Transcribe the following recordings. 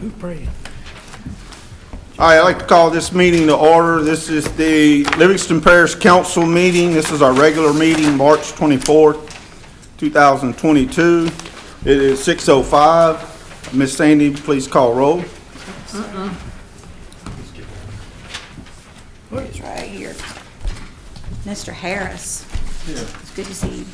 Who praying? All right, I'd like to call this meeting to order. This is the Livingston Parish Council meeting. This is our regular meeting, March 24th, 2022. It is 6:05. Miss Sandy, please call roll. It's right here. Mr. Harris. Here. It's good to see you.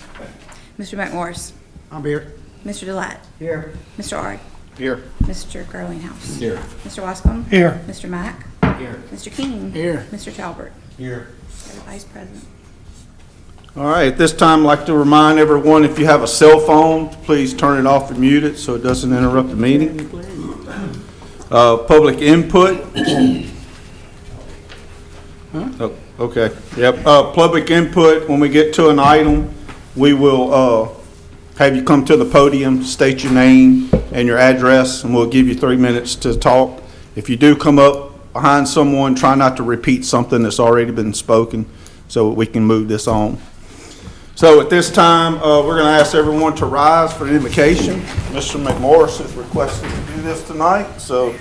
Mr. McMorris. I'm here. Mr. Delight. Here. Mr. Ard. Here. Mr. Growlinghouse. Here. Mr. Wascom. Here. Mr. Mack. Here. Mr. King. Here. Mr. Talbert. Here. Everybody's present. All right, at this time, I'd like to remind everyone, if you have a cell phone, please turn it off and mute it so it doesn't interrupt the meeting. Public input. Oh, okay, yep. Public input, when we get to an item, we will have you come to the podium, state your name and your address, and we'll give you 3 minutes to talk. If you do come up behind someone, try not to repeat something that's already been spoken so we can move this on. So at this time, we're going to ask everyone to rise for an invocation. Mr. McMorris is requested to do this tonight, so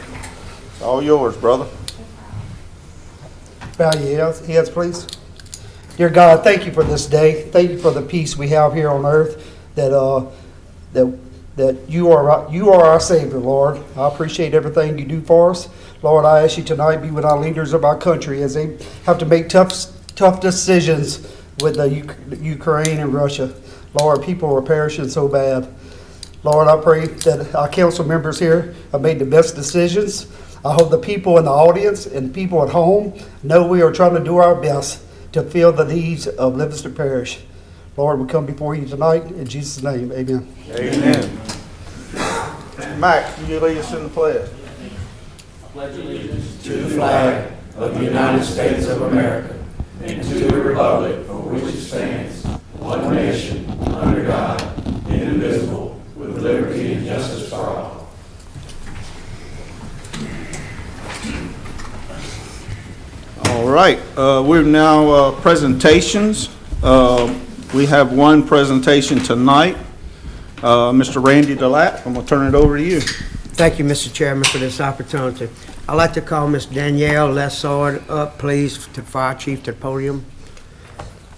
it's all yours, brother. Bow your heads, please. Dear God, thank you for this day. Thank you for the peace we have here on earth. That you are our Savior, Lord. I appreciate everything you do for us, Lord. I ask you tonight, be with our leaders of our country as they have to make tough decisions with the Ukraine and Russia. Lord, people are perishing so bad. Lord, I pray that our council members here have made the best decisions. I hope the people in the audience and people at home know we are trying to do our best to fill the needs of Livingston Parish. Lord, we come before you tonight in Jesus' name. Amen. Amen. Mac, can you lead us in the pledge? I pledge allegiance to the flag of the United States of America and to the republic for which it stands, one nation, under God, indivisible, with liberty and justice for all. All right, we're now presentations. We have one presentation tonight. Mr. Randy Delatt, I'm going to turn it over to you. Thank you, Mr. Chairman, for this opportunity. I'd like to call Ms. Danielle Lessard up, please, to the fire chief to the podium.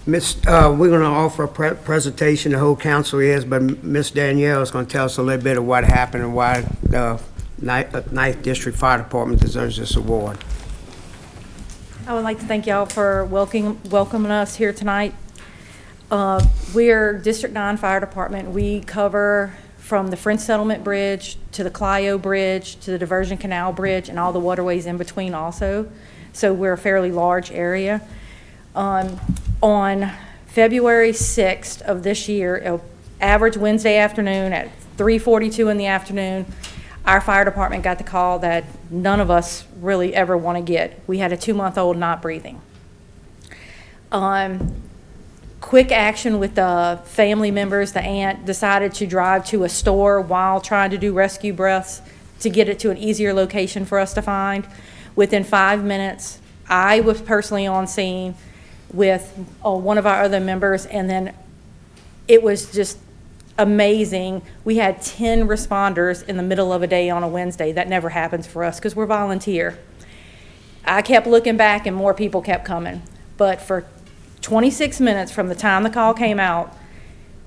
We're going to offer a presentation. The whole council is, but Ms. Danielle is going to tell us a little bit of what happened and why the 9th District Fire Department deserves this award. I would like to thank y'all for welcoming us here tonight. We're District 9 Fire Department. We cover from the French Settlement Bridge to the Clio Bridge to the Diversion Canal Bridge and all the waterways in between also. So we're a fairly large area. On February 6th of this year, average Wednesday afternoon at 3:42 in the afternoon, our fire department got the call that none of us really ever want to get. We had a 2-month-old not breathing. Quick action with the family members. The aunt decided to drive to a store while trying to do rescue breaths to get it to an easier location for us to find. Within 5 minutes, I was personally on scene with one of our other members, and then it was just amazing. We had 10 responders in the middle of a day on a Wednesday. That never happens for us because we're volunteer. I kept looking back and more people kept coming. But for 26 minutes from the time the call came out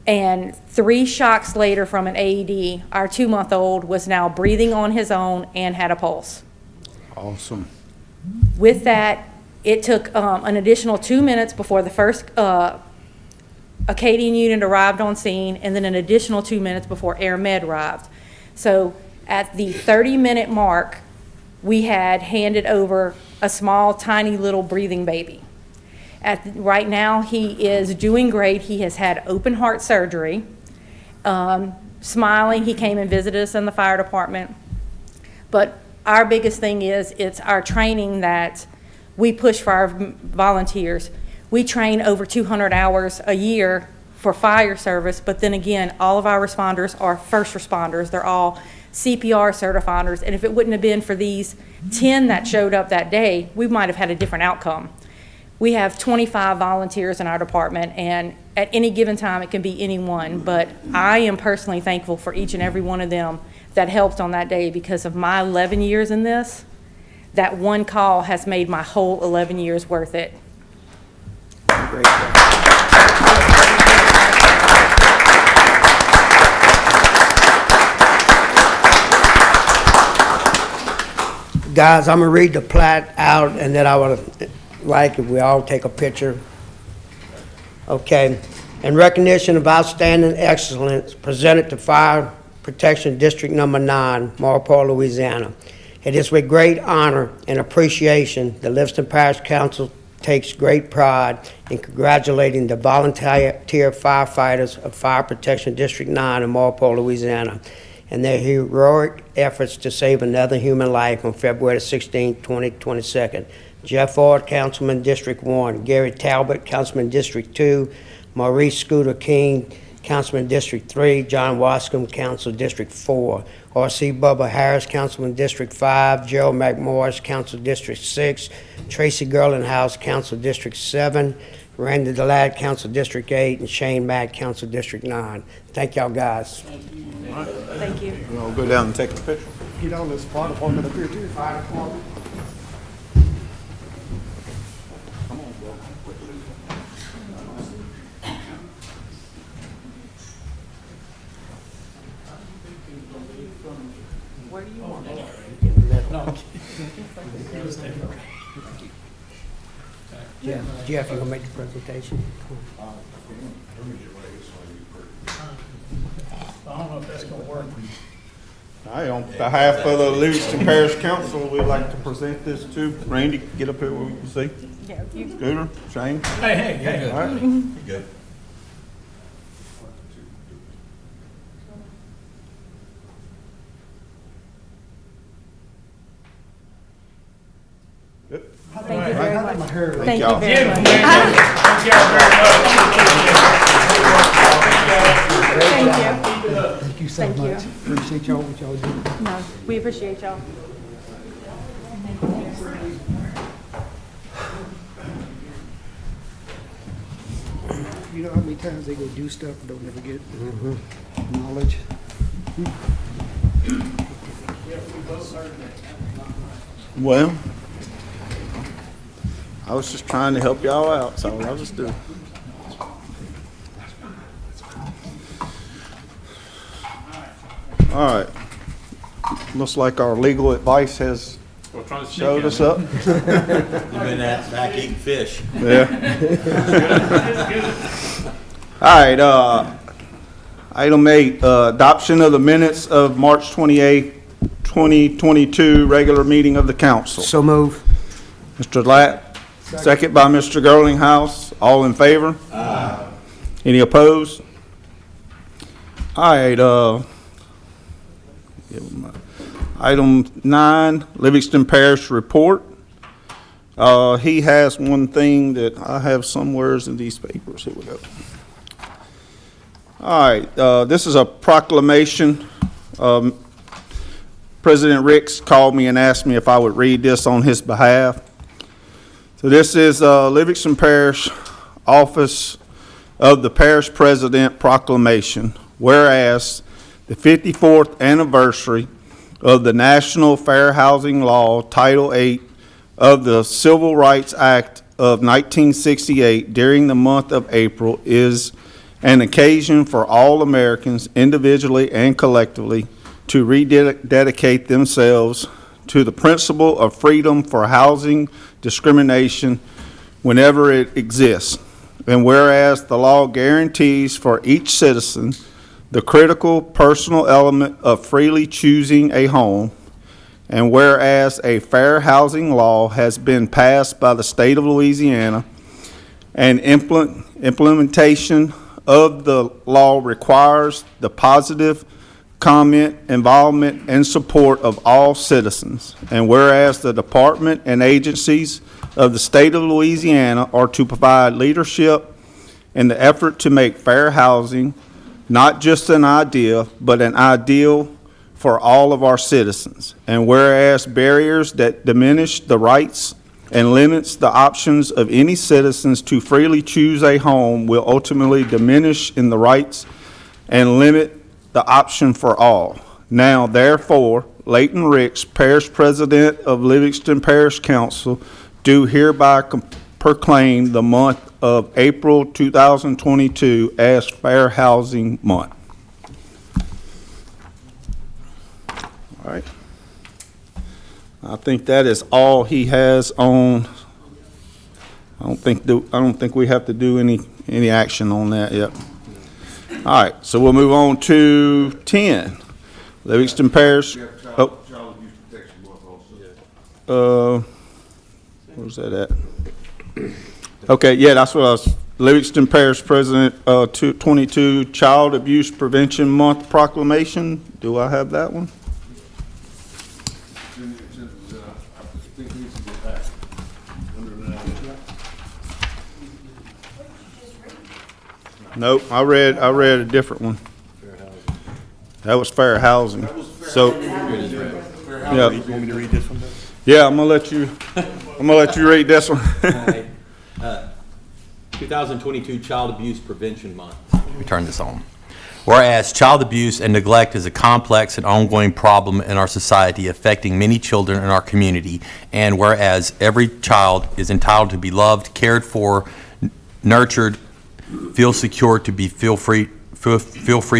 and 3 shocks later from an AED, our 2-month-old was now breathing on his own and had a pulse. Awesome. With that, it took an additional 2 minutes before the first Acadian unit arrived on scene, and then an additional 2 minutes before Air Med arrived. So at the 30-minute mark, we had handed over a small, tiny little breathing baby. Right now, he is doing great. He has had open heart surgery, smiling. He came and visited us in the fire department. But our biggest thing is it's our training that we push for our volunteers. We train over 200 hours a year for fire service, but then again, all of our responders are first responders. They're all CPR certifiers, and if it wouldn't have been for these 10 that showed up that day, we might have had a different outcome. We have 25 volunteers in our department, and At any given time, it can be anyone, but I am personally thankful for each and every one of them that helped on that day because of my 11 years in this. That one call has made my whole 11 years worth it. Great job. Guys, I'm gonna read the plat out, and then I would like if we all take a picture. Okay. In recognition of outstanding excellence presented to Fire Protection District Number 9, Marpole, Louisiana. It is with great honor and appreciation the Livingston Parish Council takes great pride in congratulating the volunteer firefighters of Fire Protection District 9 in Marpole, Louisiana, and their heroic efforts to save another human life on February 16, 2022. Jeff Ford, Councilman District 1, Gary Talbot, Councilman District 2, Maurice Scooter King, Councilman District 3, John Wascom, Council District 4, R.C. Bubba Harris, Councilman District 5, Gerald McMorris, Council District 6, Tracy Gerlenhouse, Council District 7, Randy Delad, Council District 8, and Shane Mack, Council District 9. Thank y'all, guys. Thank you. We'll go down and take a picture. Get on this fire department up here too. Fire department. Where do you want it? Jeff, you gonna make the presentation? I don't know if that's gonna work. All right, on behalf of the Livingston Parish Council, we'd like to present this to Randy. Get up here where we can see. Yeah, you. Scooter, Shane. Hey. All right. Good. Good. Thank you very much. Thank you y'all. very much. Thank y'all very much. Thank you. Thank you so Thank you. much. Appreciate y'all, what y'all do. No, we appreciate y'all. You know how many times they go do stuff and don't ever get knowledge? Well, I was just trying to help y'all out, so I'll just do it. All right. Looks like our legal advice has showed us up. You've been back eating fish. Yeah. All right, item 8, adoption of the minutes of March 28th, 2022, regular meeting of the council. So move. Mr. Latt, second by Mr. Gerlinghouse. All in favor? Aye. Any opposed? All right, item 9, Livingston Parish report. He has one thing that I have somewheres in these papers. Here we go. All right, this is a proclamation. President Ricks called me and asked me if I would read this on his behalf. So this is Livingston Parish Office of the Parish President proclamation. Whereas the 54th anniversary of the National Fair Housing Law, Title 8 of the Civil Rights Act of 1968 during the month of April is an occasion for all Americans, individually and collectively, to rededicate themselves to the principle of freedom for housing discrimination whenever it exists. And whereas the law guarantees for each citizen the critical personal element of freely choosing a home, and whereas a fair housing law has been passed by the state of Louisiana, and implementation of the law requires the positive comment, involvement, and support of all citizens. And whereas the department and agencies of the state of Louisiana are to provide leadership in the effort to make fair housing not just an idea, but an ideal for all of our citizens. And whereas barriers that diminish the rights and limits the options of any citizens to freely choose a home will ultimately diminish in the rights and limit the option for all. Now, therefore, Leighton Ricks, Parish President of Livingston Parish Council, do hereby proclaim the month of April 2022 as Fair Housing Month. All right. I think that is all he has on. I don't think we have to do any action on that yet. All right, so we'll move on to 10. Livingston Parish. Oh. Child Abuse Protection Month also. Where's that at? Okay, yeah, that's what I was. Livingston Parish President, 22 Child Abuse Prevention Month proclamation. Do I have that one? I think it needs to go back. Under that. Nope, I read a different one. That was fair housing. So, yeah. You want me to read this one? Yeah, I'm gonna let you read this one. 2022 Child Abuse Prevention Month. Let me turn this on. Whereas child abuse and neglect is a complex and ongoing problem in our society affecting many children in our community, and whereas every child is entitled to be loved, cared for, nurtured, feel secure, to be feel free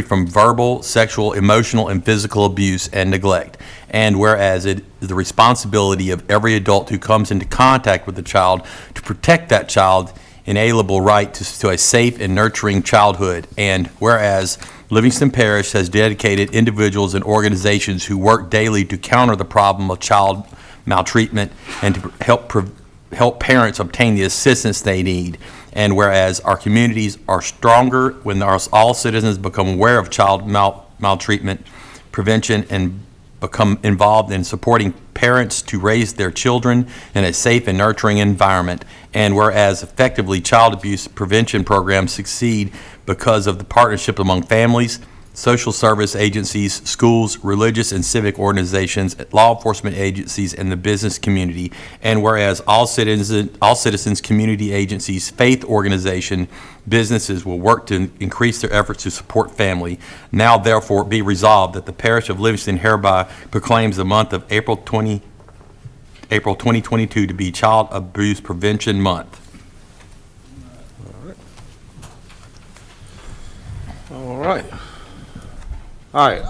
from verbal, sexual, emotional, and physical abuse and neglect. And whereas it is the responsibility of every adult who comes into contact with the child to protect that child's inalienable right to a safe and nurturing childhood. And whereas Livingston Parish has dedicated individuals and organizations who work daily to counter the problem of child maltreatment and to help parents obtain the assistance they need. And whereas our communities are stronger when all citizens become aware of child maltreatment prevention and become involved in supporting parents to raise their children in a safe and nurturing environment. And whereas effectively child abuse prevention programs succeed because of the partnership among families, social service agencies, schools, religious and civic organizations, law enforcement agencies, and the business community. And whereas all citizens, community agencies, faith organization, businesses will work to increase their efforts to support family. Now therefore be resolved that the Parish of Livingston hereby proclaims the month of April 2022 to be Child Abuse Prevention Month. All right. All right,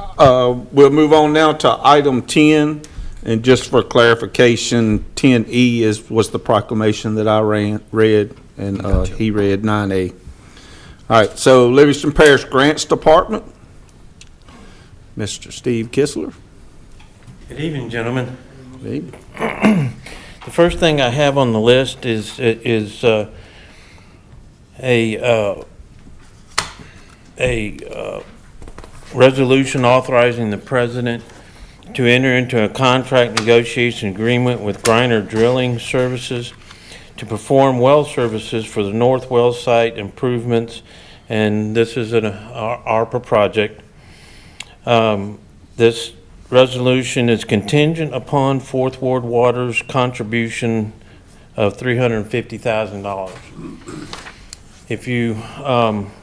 we'll move on now to item 10, and just for clarification, 10E was the proclamation that I read, and he read 9A. All right, so Livingston Parish Grants Department, Mr. Steve Kistler. Good evening, gentlemen. Steve. The first thing I have on the list is a resolution authorizing the president to enter into a contract negotiation agreement with Griner Drilling Services to perform well services for the North Well site improvements, and this is an ARPA project. This resolution is contingent upon Fourth Ward Water's contribution of $350,000. If you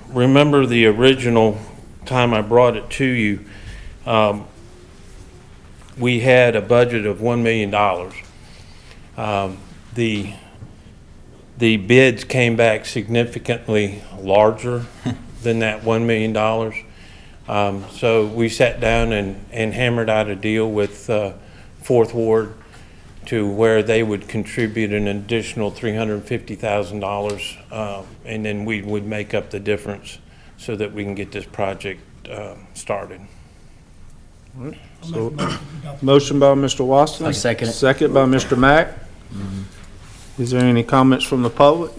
remember the original time I brought it to you, we had a budget of $1 million. The bids came back significantly larger than that $1 million. So we sat down and hammered out a deal with Fourth Ward to where they would contribute an additional $350,000, and then we would make up the difference so that we can get this project started. All right. So, motion by Mr. Watson. I second it. Second by Mr. Mack. Is there any comments from the public?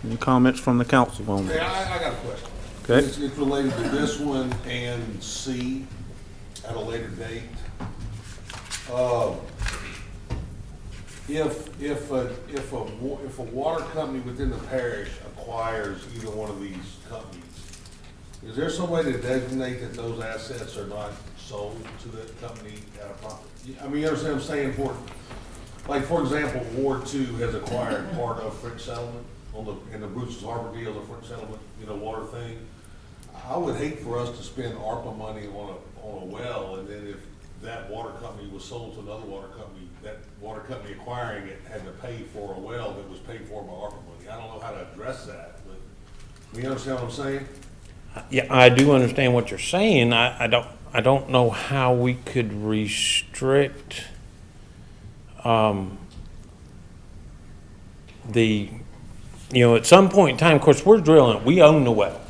Any comments from the council on this? Yeah, I got a question. Okay. It's related to this one and C at a later date. If a water company within the parish acquires either one of these companies, is there some way to designate that those assets are not sold to that company at a profit? I mean, you understand what I'm saying? Like, for example, Ward 2 has acquired part of French Settlement in the Bruce's Harbor deal, the French Settlement, water thing. I would hate for us to spend ARPA money on a well, and then if that water company was sold to another water company, that water company acquiring it had to pay for a well that was paid for by ARPA money. I don't know how to address that, but you understand what I'm saying? Yeah, I do understand what you're saying. I don't know how we could restrict at some point in time, of course, we're drilling, we own the well.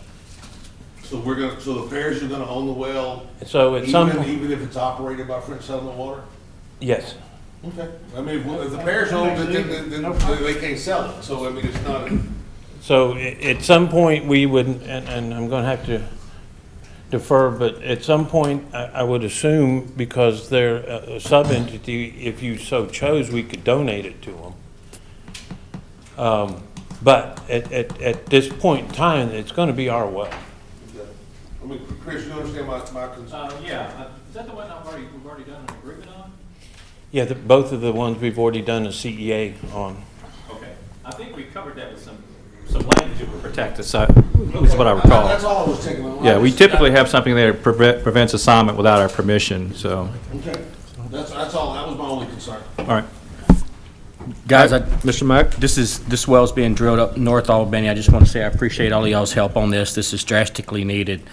So the parish are gonna own the well, So at some point, even if it's operated by French Settlement Water? yes. Okay. I mean, if the parish owns it, then they can't sell it, so I mean, it's not. So at some point, we would, and I'm gonna have to defer, but at some point, I would assume, because they're a sub-entity, if you so chose, we could donate it to them. But at this point in time, it's gonna be our well. I mean, Chris, you understand my concern? Yeah, is that the one we've already done an agreement on? Yeah, both of the ones we've already done a CEA on. Okay, I think we covered that with some language that would protect us, is what I recall. That's all I was taking on. Yeah, we typically have something there that prevents assignment without our permission, so. Okay, that's all, that was my only concern. All right. Guys, Mr. Mack? this well's being drilled up North Albany. I just want to say I appreciate all of y'all's help on this. This is drastically needed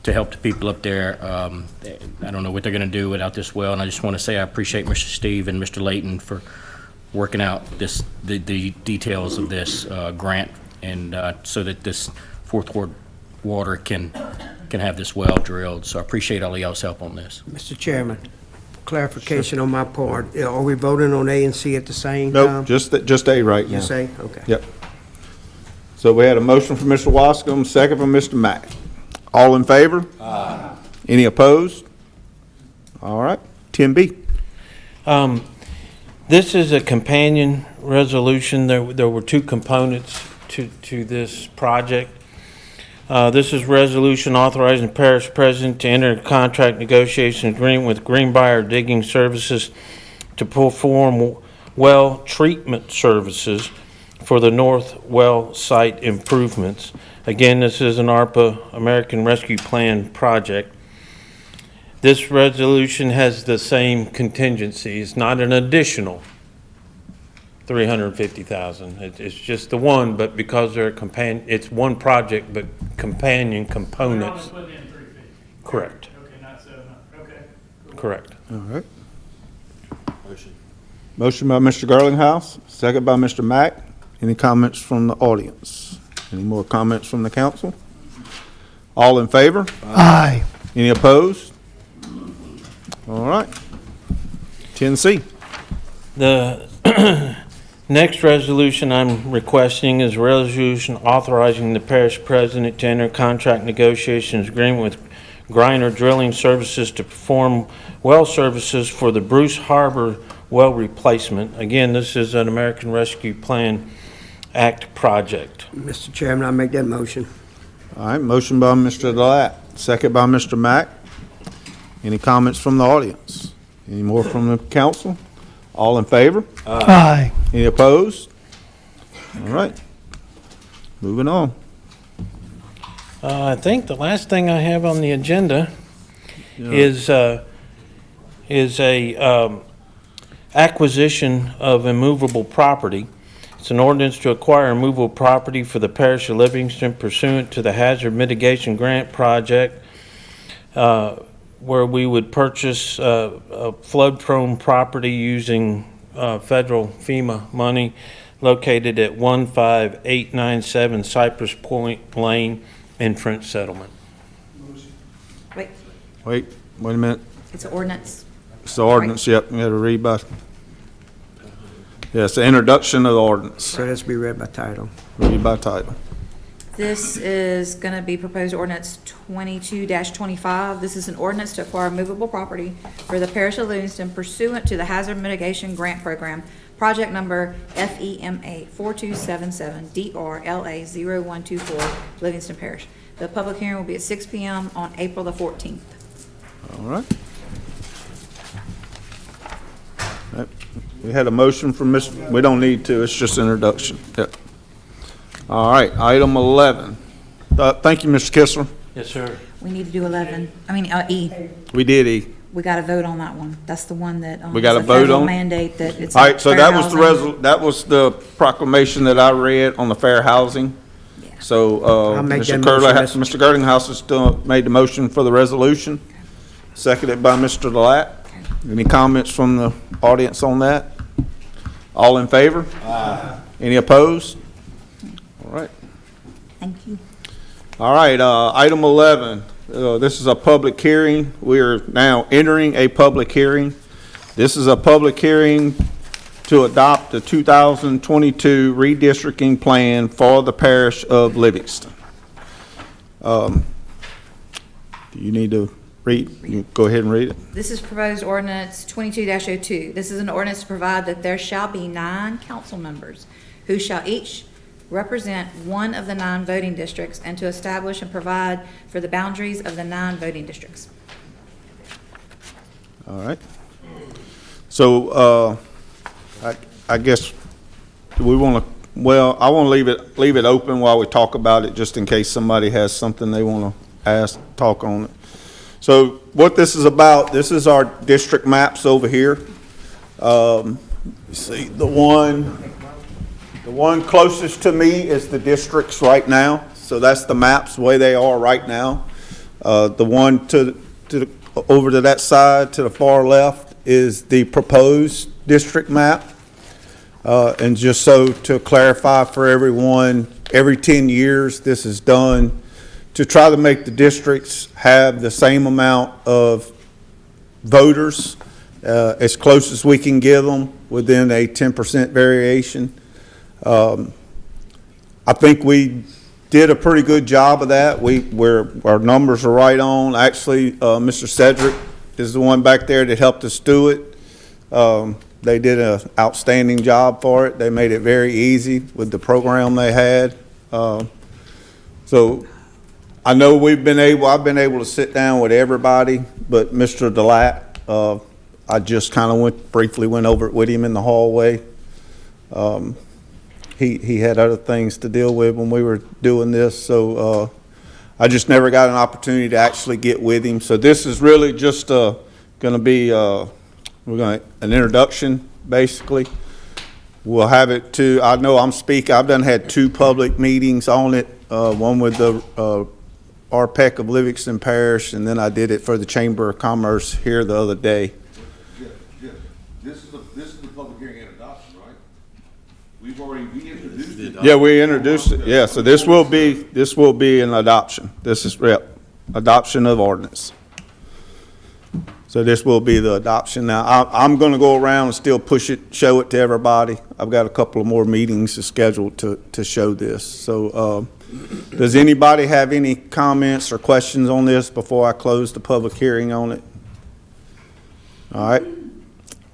to help the people up there. I don't know what they're going to do without this well, and I just want to say I appreciate Mr. Steve and Mr. Layton for working out the details of this grant, and so that this Fourth Ward water can have this well drilled. So I appreciate all of y'all's help on this. Mr. Chairman, clarification on my part. Are we voting on A and C at the same time? Nope, just A right now. Just A? Okay. Yep. So we had a motion from Mr. Wascom, second from Mr. Mack. All in favor? Aye. Any opposed? All right, 10B. This is a companion resolution. There were two components to this project. This is resolution authorizing the parish president to enter a contract negotiation agreement with Greenbrier Digging Services to perform well treatment services for the North Well site improvements. Again, this is an ARPA, American Rescue Plan project. This resolution has the same contingencies, not an additional $350,000. It's just the one, but because they're it's one project, but companion components. We're only putting in 350. Correct. Okay, not 700, okay. Correct. All right. Motion by Mr. Garlinghouse, second by Mr. Mack. Any comments from the audience? Any more comments from the council? All in favor? Aye. Any opposed? All right. 10C. The next resolution I'm requesting is a resolution authorizing the parish president to enter contract negotiations agreement with Griner Drilling Services to perform well services for the Bruce Harbor well replacement. Again, this is an American Rescue Plan Act project. Mr. Chairman, I make that motion. All right, motion by Mr. Delat, second by Mr. Mack. Any comments from the audience? Any more from the council? All in favor? Aye. Any opposed? All right. Moving on. I think the last thing I have on the agenda is a acquisition of immovable property. It's an ordinance to acquire immovable property for the parish of Livingston pursuant to the Hazard Mitigation Grant Project, where we would purchase a flood-prone property using federal FEMA money located at 15897 Cypress Point Lane in French Settlement. Wait a minute. It's an ordinance. It's the ordinance, yep, you had to read by, yeah, it's the introduction of the ordinance. So that's be read by title. Read by title. This is going to be proposed ordinance 22-25. This is an ordinance to acquire movable property for the parish of Livingston pursuant to the Hazard Mitigation Grant Program, project number FEMA 4277 DRLA 0124, Livingston Parish. The public hearing will be at 6 p.m. on April the 14th. All right. We had a motion from Mr., we don't need to, it's just introduction. Yep. All right, item 11. Thank you, Mr. Kissler. Yes, sir. We need to do 11, E. We did E. We got to vote on that one. That's the one that, We gotta is a vote federal on? mandate that it's. All right, so fair that was the housing. that was the proclamation that I read on the fair housing. Yeah. So, I'll make Mr. that motion, Mr. Girdinghouse has still made the motion for the resolution, seconded by Mr. Delat. Any comments from the audience on that? All in favor? Aye. Any opposed? All right. Thank you. All right, item 11, this is a public hearing. We are now entering a public hearing. This is a public hearing to adopt the 2022 redistricting plan for the parish of Livingston. Do you need to read? You go ahead and read it. This is proposed ordinance 22-02. This is an ordinance to provide that there shall be 9 council members who shall each represent one of the 9 voting districts and to establish and provide for the boundaries of the 9 voting districts. All right. So, I guess we want to, well, I want to leave it open while we talk about it, just in case somebody has something they want to ask, talk on it. So what this is about, this is our district maps over here. You see, the one closest to me is the districts right now. So that's the maps, the way they are right now. The one over to that side, to the far left, is the proposed district map. And just so to clarify for everyone, every 10 years this is done to try to make the districts have the same amount of voters, as close as we can give them within a 10% variation. I think we did a pretty good job of that. Our numbers are right on. Actually, Mr. Cedric is the one back there that helped us do it. They did an outstanding job for it. They made it very easy with the program they had. So I know I've been able to sit down with everybody, but Mr. Delat, I just kind of briefly went over it with him in the hallway. He had other things to deal with when we were doing this, so I just never got an opportunity to actually get with him. So this is really just going to be an introduction, basically. We'll have it to, I know I'm speaking, I've had 2 public meetings on it, one with the RPEC of Livingston Parish, and then I did it for the Chamber of Commerce here the other day. Yes. This is the public hearing and adoption, right? We've already reintroduced it. Yeah, we introduced it, yeah, so this will be an adoption. This is, adoption of ordinance. So this will be the adoption. Now, I'm going to go around and still push it, show it to everybody. I've got a couple of more meetings scheduled to show this. So does anybody have any comments or questions on this before I close the public hearing on it? All right.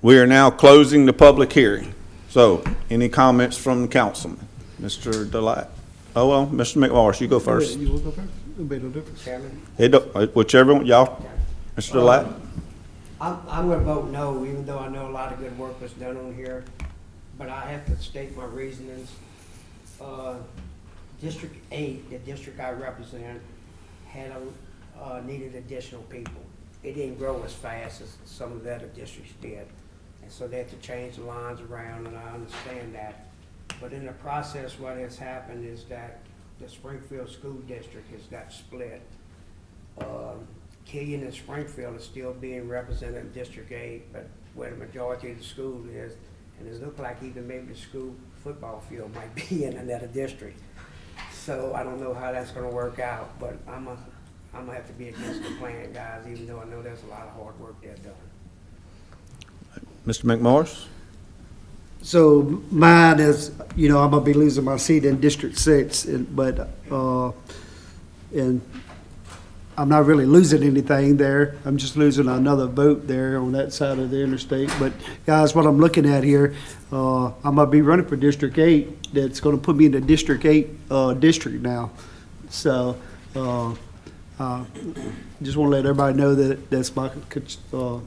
We are now closing the public hearing. So any comments from the councilman? Mr. Delat? Oh, well, Mr. McMorris, you go first. You will go first? It'll make no difference. Chairman? Whichever one, y'all. Mr. Delat? I'm going to vote no, even though I know a lot of good work was done on here, but I have to state my reasonings. District 8, the district I represent, needed additional people. It didn't grow as fast as some of the other districts did, and so they had to change the lines around, and I understand that. But in the process, what has happened is that the Springfield School District has got split. Killian and Springfield is still being represented in District 8, but where the majority of the school is, and it looks like even maybe the school football field might be in another district. So I don't know how that's gonna work out, but I'm gonna have to be against the plan, guys, even though I know there's a lot of hard work there done. Mr. McMorris? So mine is, I'm gonna be losing my seat in District 6, but I'm not really losing anything there. I'm just losing another vote there on that side of the interstate. But guys, what I'm looking at here, I'm gonna be running for District 8. That's gonna put me in the District 8 district now. So Just want to let everybody know that that's my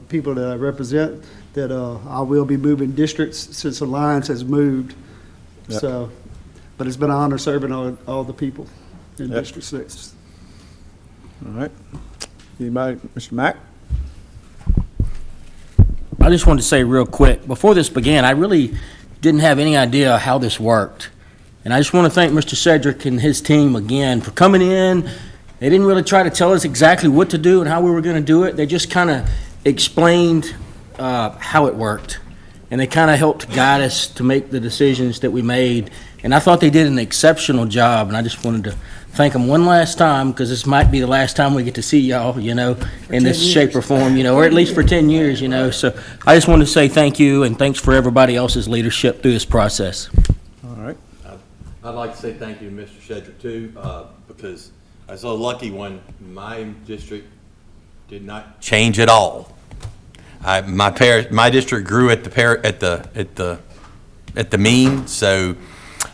people that I represent, that I will be moving districts since Alliance has moved. Yep. So, but it's been an honor serving all the people in Yep. District 6. All right. Anybody, Mr. Mack? I just wanted to say real quick, before this began, I really didn't have any idea how this worked. And I just want to thank Mr. Cedric and his team again for coming in. They didn't really try to tell us exactly what to do and how we were going to do it. They just kind of explained how it worked. And they kind of helped guide us to make the decisions that we made. And I thought they did an exceptional job, and I just wanted to thank them one last time, because this might be the last time we get to see y'all, in this shape or form, or at least for 10 years, So I just wanted to say thank you, and thanks for everybody else's leadership through this process. All right. I'd like to say thank you to Mr. Shedrick too, because I was so lucky when my district did not change at all. My district grew at the mean, so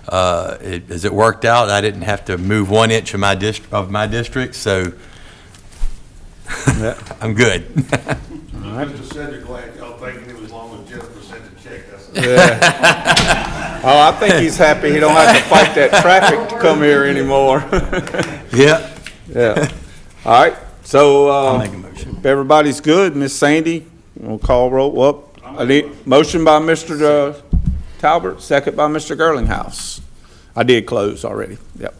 as it worked out, I didn't have to move 1 inch of my district, so I'm good. Mr. Cedric, like, y'all thinking it was long as Jennifer sent a check, that's. Oh, I think he's happy he don't have to fight that traffic to come here anymore. Yeah. Yeah. All right, so, I'll make a motion. if everybody's good, Miss Sandy, we'll call roll up. I need motion by Mr. Talbert, second by Mr. Girlinghouse. I did close already, yep.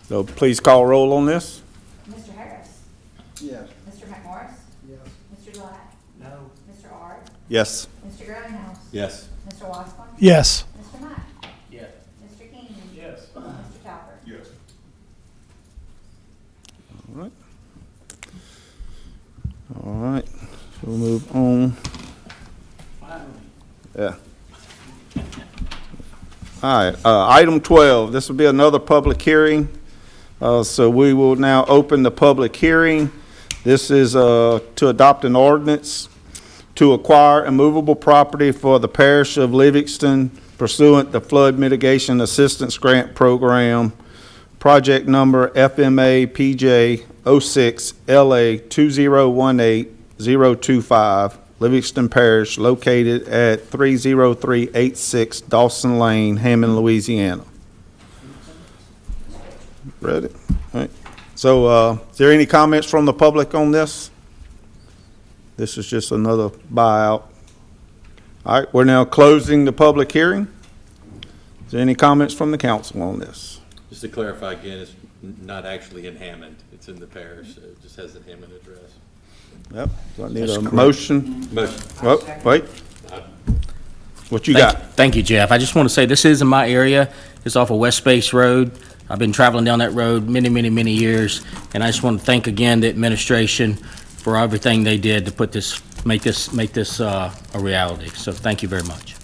So please call roll on this. Mr. Harris? Yes. Mr. McMorris? Yes. Mr. Black? No. Mr. Ard? Yes. Mr. Greenhouse? Yes. Mr. Wascom? Yes. Mr. Mack? Yes. Mr. King? Yes. Mr. Talbert? Yes. All right. All right, so we'll move on. Yeah. All right, item 12, this will be another public hearing. So we will now open the public hearing. This is to adopt an ordinance to acquire immovable property for the parish of Livingston pursuant to Flood Mitigation Assistance Grant Program, project number FMA PJ 06 LA 2018025, Livingston Parish, located at 30386 Dawson Lane, Hammond, Louisiana. Read it? All right. So, is there any comments from the public on this? This is just another buyout. All right, we're now closing the public hearing. Is there any comments from the council on this? Just to clarify again, it's not actually in Hammond. It's in the parish. So it just has the Hammond address. Yep, so I need a motion. Motion. Oh, wait. What you got? Thank you, Jeff. I just want to say this is in my area. It's off of West Space Road. I've been traveling down that road many, many, many years, and I just want to thank again the administration for everything they did to put this, make this a reality. So thank you very much.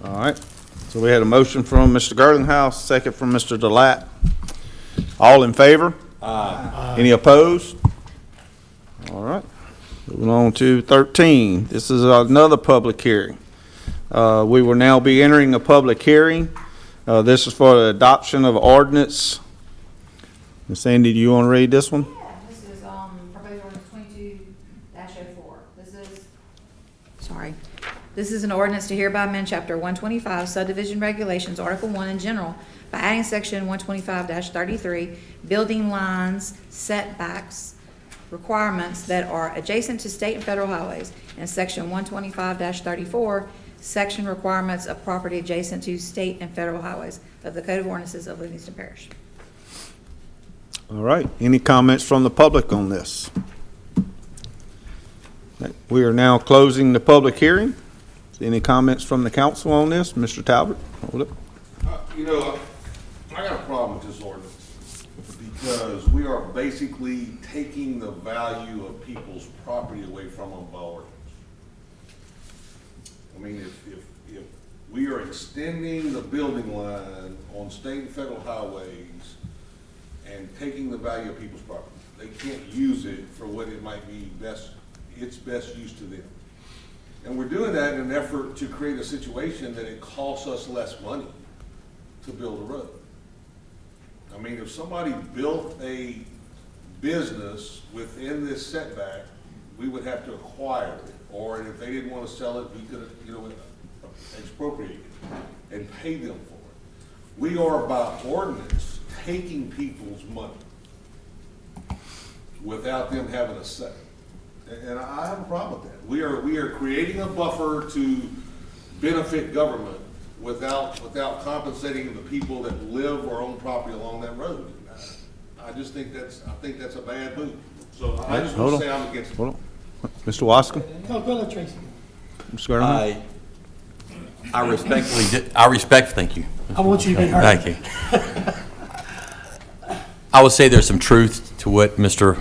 All right, so we had a motion from Mr. Girlinghouse, second from Mr. Delat. All in favor? Aye. Any opposed? All right, moving on to 13. This is another public hearing. We will now be entering a public hearing. This is for the adoption of ordinance. Ms. Sandy, do you want to read this one? Yeah, this is, proposed ordinance 22-04. This is an ordinance to hereby amend chapter 125 subdivision regulations, article 1 in general, by adding section 125-33, building lines, setbacks, requirements that are adjacent to state and federal highways, and section 125-34, section requirements of property adjacent to state and federal highways of the Code of Ordinances of Livingston Parish. All right, any comments from the public on this? We are now closing the public hearing. Any comments from the council on this? Mr. Talbot, hold it. You know, I got a problem with this ordinance because we are basically taking the value of people's property away from them by ordinance. I mean, if we are extending the building line on state and federal highways and taking the value of people's property, they can't use it for what it might be its best use to them. And we're doing that in an effort to create a situation that it costs us less money to build a road. I mean, if somebody built a business within this setback, we would have to acquire it, or if they didn't want to sell it, we could, expropriate it and pay them for it. We are by ordinance taking people's money without them having a say. And I have a problem with that. We are creating a buffer to benefit government without compensating the people that live or own property along that road. I just think that's a bad move. So I just want to say I'm against it. Hold on. Mr. Wascom? Go ahead, Tracy. Mr. Gardner? Thank you. I want you to be heard. Thank you. I would say there's some truth to what Mr.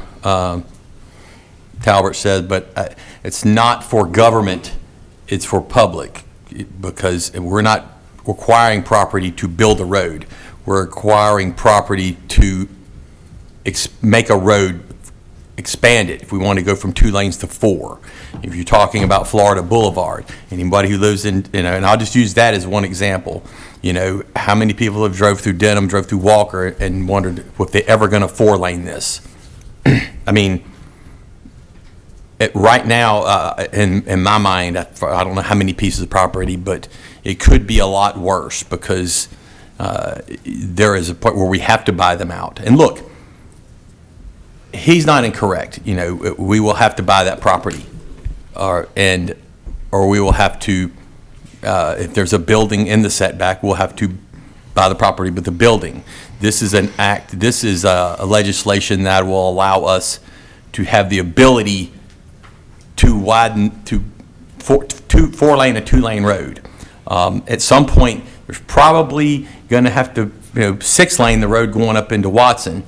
Talbert said, but it's not for government, it's for public, because we're not requiring property to build a road. We're requiring property to make a road, expand it, if we want to go from 2 lanes to 4. If you're talking about Florida Boulevard, anybody who lives in, and I'll just use that as one example, how many people have drove through Denham, drove through Walker, and wondered if they're ever going to 4-lane this. I mean, right now, in my mind, I don't know how many pieces of property, but it could be a lot worse, because there is a point where we have to buy them out. And look, he's not incorrect. We will have to buy that property, or we will have to, if there's a building in the setback, we'll have to buy the property with the building. This is a legislation that will allow us to have the ability to widen to 4-lane, a 2-lane road. At some point, there's probably going to have to 6-lane the road going up into Watson,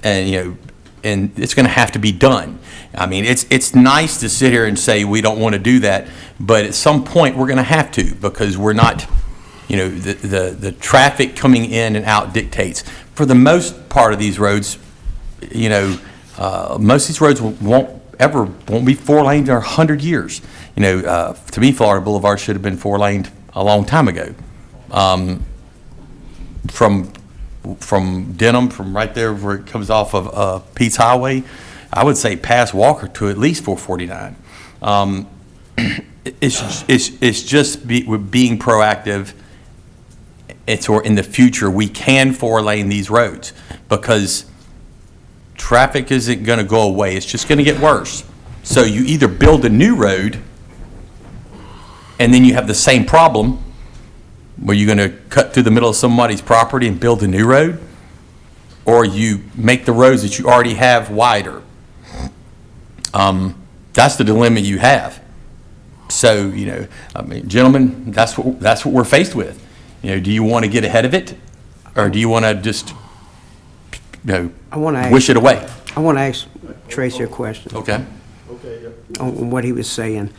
and and it's going to have to be done. I mean, it's nice to sit here and say we don't want to do that, but at some point we're going to have to, because we're not, the traffic coming in and out dictates. For the most part of these roads, most of these roads won't be 4-laned in 100 years. To me, Florida Boulevard should have been 4-laned a long time ago. From Denham, from right there where it comes off of Pete's Highway, I would say past Walker to at least 449. It's just we're being proactive. Or in the future we can 4-lane these roads, because traffic isn't going to go away. It's just going to get worse. So you either build a new road, and then you have the same problem, where you're going to cut through the middle of somebody's property and build a new road, or you make the roads that you already have wider. That's the dilemma you have. So, gentlemen, that's what we're faced with. Do you want to get ahead of it, or do you want to just, wish it away? I want to ask Tracy a question. Okay. On what he was saying.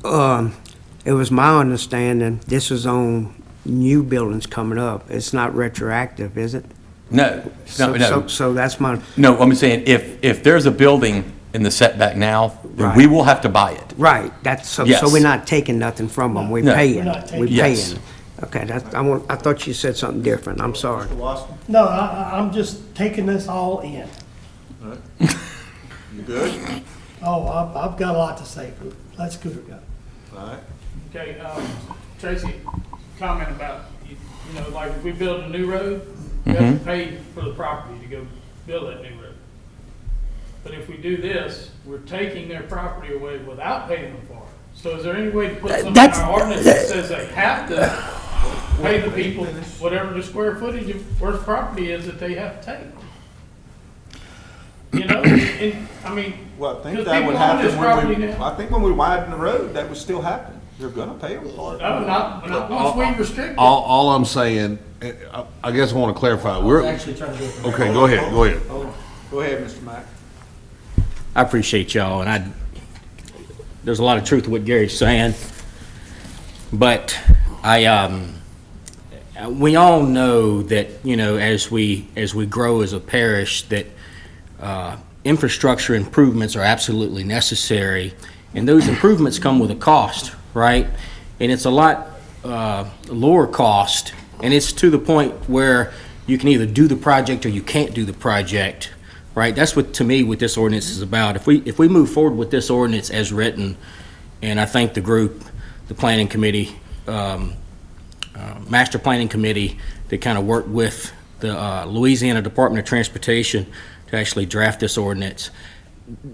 It was my understanding this is on new buildings coming up. It's not retroactive, is it? No. So that's my... No, I'm saying if there's a building in the setback now, then Right. we will have to buy it. Right, so Yes. we're not taking nothing from them, we're No. paying. We're not taking- We're Yes. paying. Okay, I thought you said something different, I'm sorry. Mr. Wascom? No, I'm just taking this all in. You good? Oh, I've got a lot to say. Let's go. All right. Okay, Tracy, comment about, like if we build a new road, we have to pay for the property to go build that new road. But if we do this, we're taking their property away without paying them for it. So is there any way to put something in our ordinance that says they have to pay the people whatever the square footage of where the property is that they have to take? Well, I think because that would people own this happen property when now. I think when we widen the road, that would still happen. You're gonna pay them for it. No, not once we restrict it. All I'm saying, I guess I want to clarify, Actually trying to do it. okay, go ahead. Go ahead, Mr. Mack. I appreciate y'all, and there's a lot of truth to what Gary's saying, but we all know that, as we grow as a parish, that infrastructure improvements are absolutely necessary, and those improvements come with a cost, right? And it's a lot lower cost, and it's to the point where you can either do the project or you can't do the project right? That's what, to me, what this ordinance is about. If we move forward with this ordinance as written, and I thank the group, the planning committee, master planning committee that kind of worked with the Louisiana Department of Transportation to actually draft this ordinance,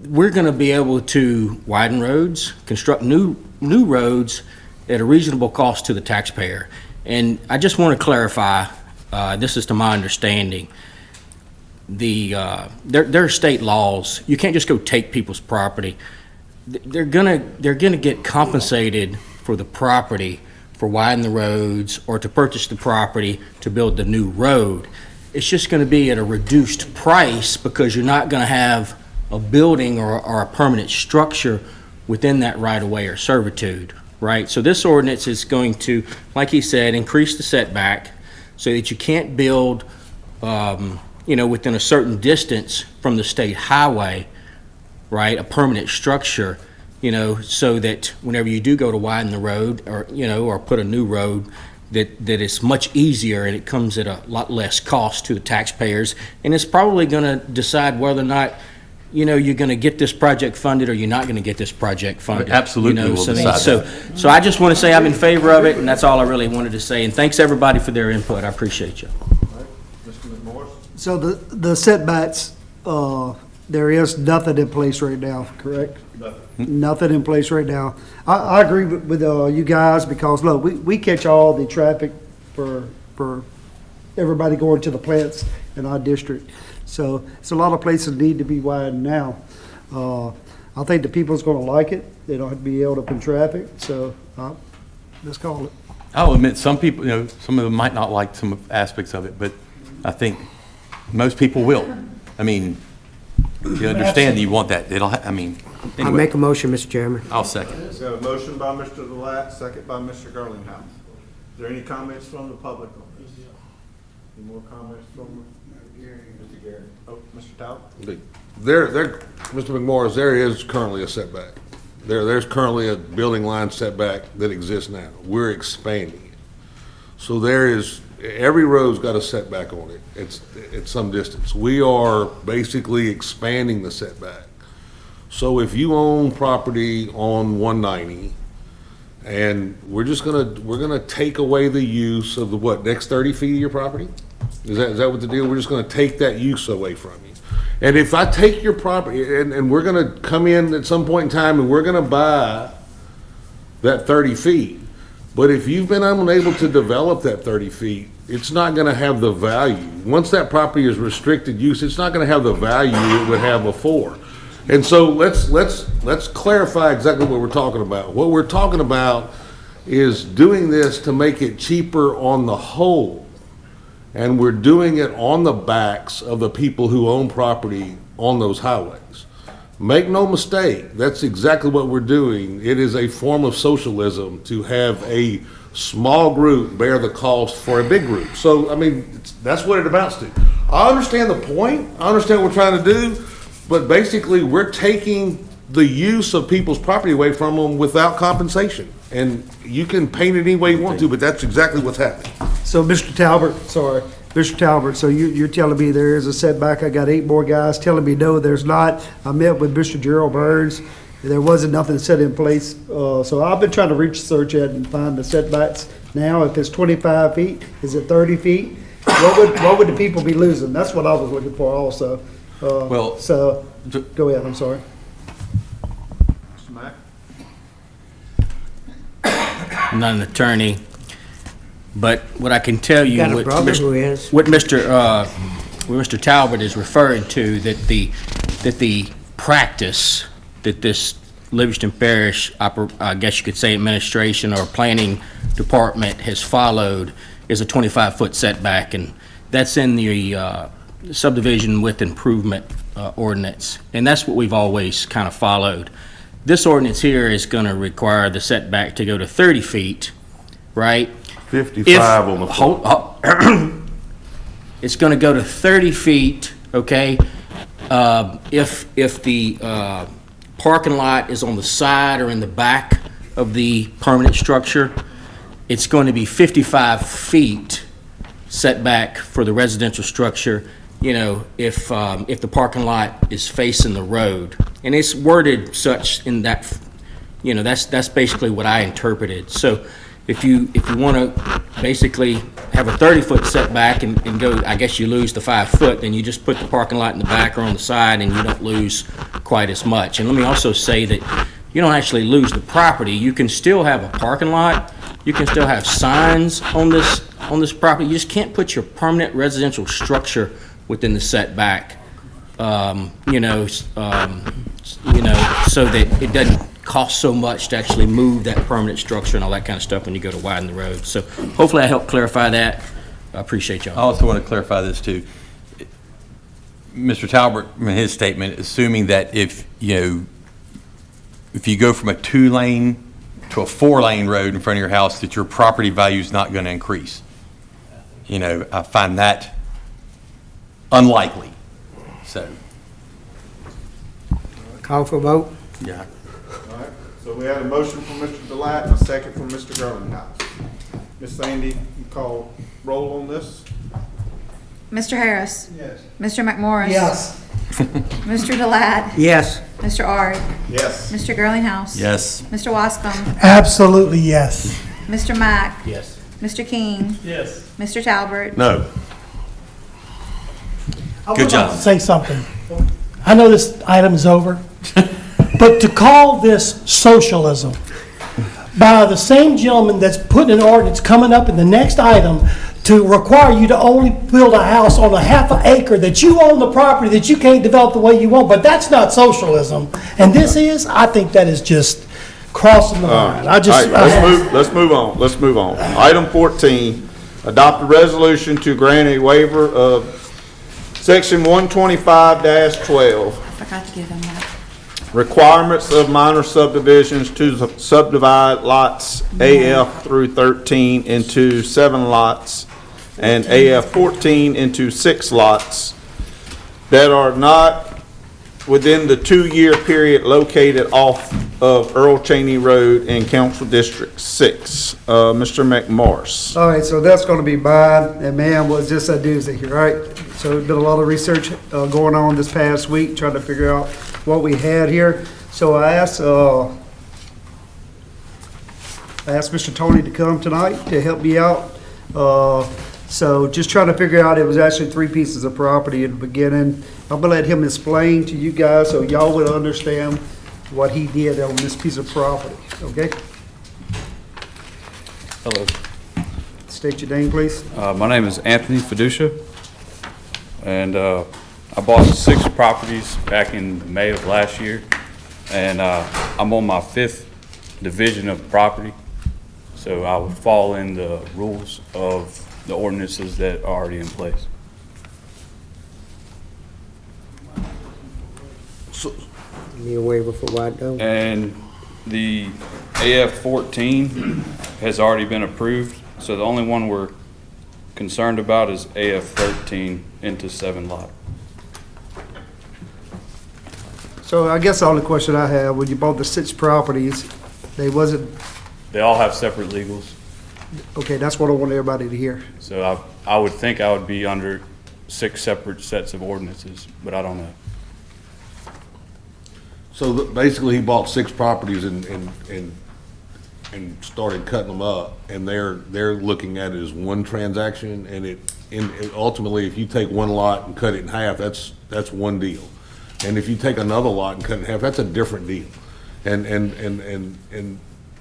we're going to be able to widen roads, construct new roads at a reasonable cost to the taxpayer. And I just want to clarify, this is to my understanding, there are state laws. You can't just go take people's property. They're gonna get compensated for the property for widening the roads or to purchase the property to build the new road. It's just going to be at a reduced price because you're not going to have a building or a permanent structure within that right-of-way or servitude, right? So this ordinance is going to, like he said, increase the setback so that you can't build, within a certain distance from the state highway, right, a permanent structure, so that whenever you do go to widen the road or put a new road, that it's much easier and it comes at a lot less cost to the taxpayers. And it's probably going to decide whether or not, you're going to get this project funded or you're not going to get this project funded. Absolutely, we'll decide that. So I just want to say I'm in favor of it, and that's all I really wanted to say. And thanks, everybody, for their input. I appreciate you. Mr. McMorris? So the setbacks, there is nothing in place right now, correct? Nothing in place right now. I agree with you guys because, look, we catch all the traffic for everybody going to the plants in our district. So it's a lot of places need to be widened now. I think the people's going to like it. They don't have to be held up in traffic, so let's call it. I'll admit, some people, some of them might not like some aspects of it, but I think most people will. I mean, you understand that you want that. I'll make a motion, Mr. Chairman. I'll second. We got a motion by Mr. Delat, second by Mr. Girlinghouse. Is there any comments from the public on this? Any more comments from Mr. Gary? Oh, Mr. Talbot? Mr. McMorris, there is currently a setback. There's currently a building line setback that exists now. We're expanding it. So every road's got a setback on it. It's at some distance. We are basically expanding the setback. So if you own property on 190, and we're gonna take away the use of the next 30 feet of your property? Is that what the deal? We're just gonna take that use away from you. And if I take your property, and we're gonna come in at some point in time and we're gonna buy that 30 feet, but if you've been unable to develop that 30 feet, it's not gonna have the value. Once that property is restricted use, it's not gonna have the value it would have before. And so let's clarify exactly what we're talking about. What we're talking about is doing this to make it cheaper on the whole. And we're doing it on the backs of the people who own property on those highways. Make no mistake, that's exactly what we're doing. It is a form of socialism to have a small group bear the cost for a big group. So, that's what it amounts to. I understand the point. I understand what we're trying to do. But basically, we're taking the use of people's property away from them without compensation. And you can paint it any way you want to, but that's exactly what's happening. So Mr. Talbot, so you're telling me there is a setback. I got 8 more guys telling me no, there's not. I met with Mr. Gerald Burns. There wasn't nothing set in place. So I've been trying to research it and find the setbacks now. If it's 25 feet, is it 30 feet? What would the people be losing? That's what I was looking for also. So go ahead, I'm sorry. Mr. Mack? I'm not an attorney, but what I can tell you, Got a what brother who is. Mr. Talbot is referring to, that the practice that this Livingston Parish, I guess you could say administration or planning department has followed is a 25-foot setback, and that's in the subdivision with improvement ordinance, and that's what we've always kind of followed. This ordinance here is going to require the setback to go to 30 feet, right? 55 on the floor. It's going to go to 30 feet, okay? If the parking lot is on the side or in the back of the permanent structure, it's going to be 55 feet setback for the residential structure you know, if the parking lot is facing the road, and it's worded such in that, you know, that's basically what I interpreted. So if you want to basically have a 30-foot setback and go, I guess you lose the 5 foot, then you just put the parking lot in the back or on the side, and you don't lose quite as much. And let me also say that you don't actually lose the property. You can still have a parking lot. You can still have signs on this property. You just can't put your permanent residential structure within the setback, you know, so that it doesn't cost so much to actually move that permanent structure and all that kind of stuff when you go to widen the road. So hopefully I helped clarify that. I appreciate y'all. I also want to clarify this too. Mr. Talbot, in his statement, assuming that if you go from a 2-lane to a 4-lane road in front of your house, that your property value is not going to increase. You know, I find that unlikely. So. Call for vote? Yeah. All right, so we had a motion from Mr. Delat and a second from Mr. Garlinghouse. Ms. Sandy, you call roll on this? Mr. Harris. Yes. Mr. McMorris. Yes. Mr. Delat. Yes. Mr. Ard. Yes. Mr. Girlinghouse. Yes. Mr. Wascom. Absolutely, yes. Mr. Mack. Yes. Mr. King. Yes. Mr. Talbot. No. I Good would job. like to say something. I know this item is over, but to call this socialism by the same gentleman that's putting an ordinance coming up in the next item to require you to only build a house on a half an acre, that you own the property, that you can't develop the way you want, but that's not socialism. And this is, I think that is just crossing the line. All right, let's move on. Item 14, adopt a resolution to grant a waiver of Section 125-12, I forgot to give him that. requirements of minor subdivisions to subdivide lots AF through 13 into 7 lots and AF 14 into 6 lots that are not within the 2-year period located off of Earl Cheney Road in Council District 6. Mr. McMorris. All right, so that's gonna be mine, and man, was this a doozy, right? So there's been a lot of research going on this past week, trying to figure out what we had here. So I asked Mr. Tony to come tonight to help me out. So just trying to figure out, it was actually 3 pieces of property in the beginning. I'm gonna let him explain to you guys so y'all would understand what he did on this piece of property, okay? Hello, State your name, please. my name is Anthony Fiducia, and I bought 6 properties back in May of last year, and I'm on my 5th division of property, so I would fall in the rules of the ordinances that are already in place. Need a waiver for what though? And the AF 14 has already been approved, so the only one we're concerned about is AF 13 into 7 lot. So I guess the only question I have, when you bought the 6 properties, they wasn't, They all have separate legals, okay, that's what I want everybody to hear. so I would think I would be under 6 separate sets of ordinances, but I don't know. So basically, he bought 6 properties and started cutting them up, and they're looking at it as one transaction, and ultimately, if you take one lot and cut it in half, that's one deal. And if you take another lot and cut it in half, that's a different deal. And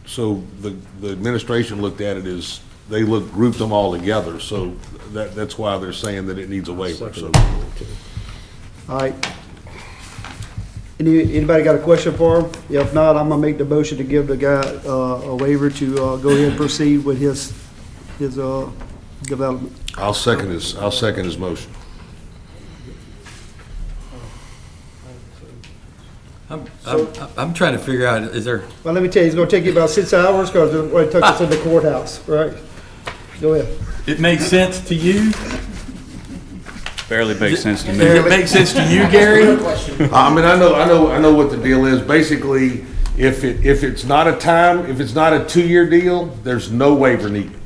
so the administration looked at it as, they grouped them all together, so that's why they're saying that it needs a waiver, so. All right. Anybody got a question for him? If not, I'm gonna make the motion to give the guy a waiver to go ahead and proceed with his development. I'll second his motion. I'm trying to figure out, is there, Well, let me tell you, it's gonna take you about 6 hours, because it took us in the courthouse, right? Go ahead. it makes sense to you? Barely makes sense to me. Does it make sense to you, Gary? I mean, I know what the deal is. Basically, if it's not a 2-year deal, there's no waiver needed.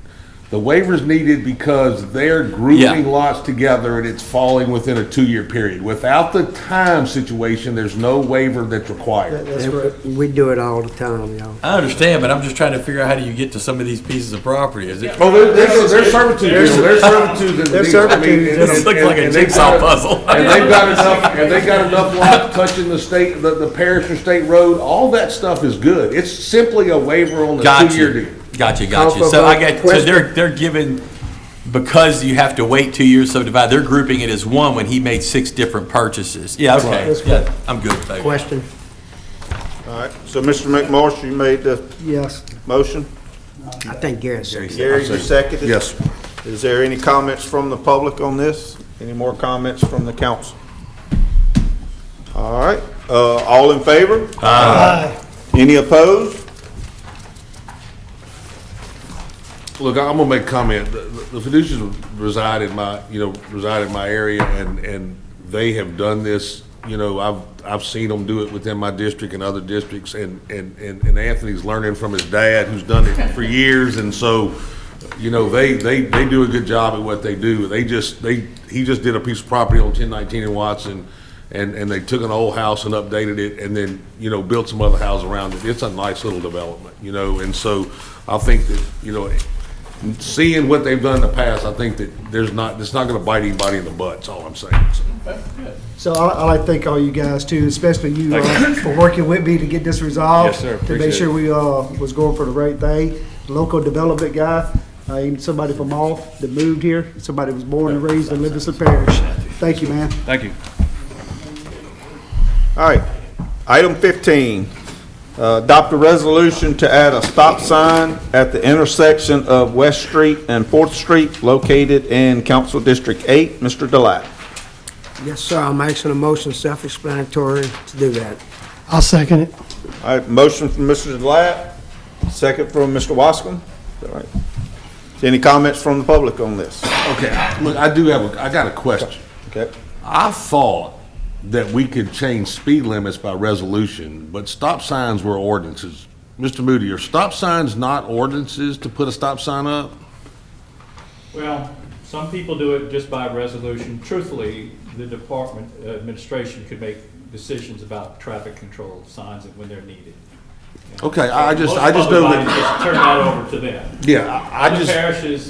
The waiver's needed because they're grouping lots together and it's falling within a 2-year period. Without the time situation, there's no waiver that's required. That's right. We do it all the time, y'all. I understand, but I'm just trying to figure out how do you get to some of these pieces of property? Is it? Oh, there's servitude, there's servitude in the There's deal. I mean, servitude. This looks like a jigsaw puzzle. And they've got enough lots touching the state, the parish or state road, all that stuff is good. It's simply a waiver on the 2-year deal. Gotcha. So I get, so they're given, because you have to wait 2 years to subdivide, they're grouping it as one when he made 6 different purchases. Yeah, okay. That's Yeah, correct. I'm good. Thank you. Question? All right, so Mr. McMorris, you made the Yes. motion? I think Gary said. Gary, you seconded? Yes. Is there any comments from the public on this? Any more comments from the council? All right, all in favor? Aye. Any opposed? Look, I'm gonna make a comment. The fiduciaries reside in my area, and they have done this. You know, I've seen them do it within my district and other districts, and Anthony's learning from his dad, who's done it for years, and so, you know, they do a good job at what they do. He just did a piece of property on 1019 in Watson, and they took an old house and updated it, and then, you know, built some other houses around it. It's a nice little development, you know, and so I think that, you know, seeing what they've done in the past, I think that it's not going to bite anybody in the butt. That's all I'm saying. So I like to thank all you guys too, especially you for working with me to get this resolved. Yes, sir. To make Appreciate sure we was going for the right thing. Local development guy, even somebody from off that moved here, somebody was born and raised in Livingston Parish. Thank you, man. Thank you. All right, item 15, adopt a resolution to add a stop sign at the intersection of West Street and 4th Street located in Council District 8. Mr. Delat. Yes, sir, I'm asking a motion self-explanatory to do that. I'll second it. All right, motion from Mr. Delat, second from Mr. Wascom. All right. Any comments from the public on this? Okay, look, I got a question. Okay. I thought that we could change speed limits by resolution, but stop signs were ordinances. Mr. Moody, are stop signs not ordinances to put a stop sign up? Well, some people do it just by resolution. Truthfully, the department administration could make decisions about traffic control signs and when they're needed. Okay, I just Most know public bodies that. just turn that over to them. Yeah, I Other just. parishes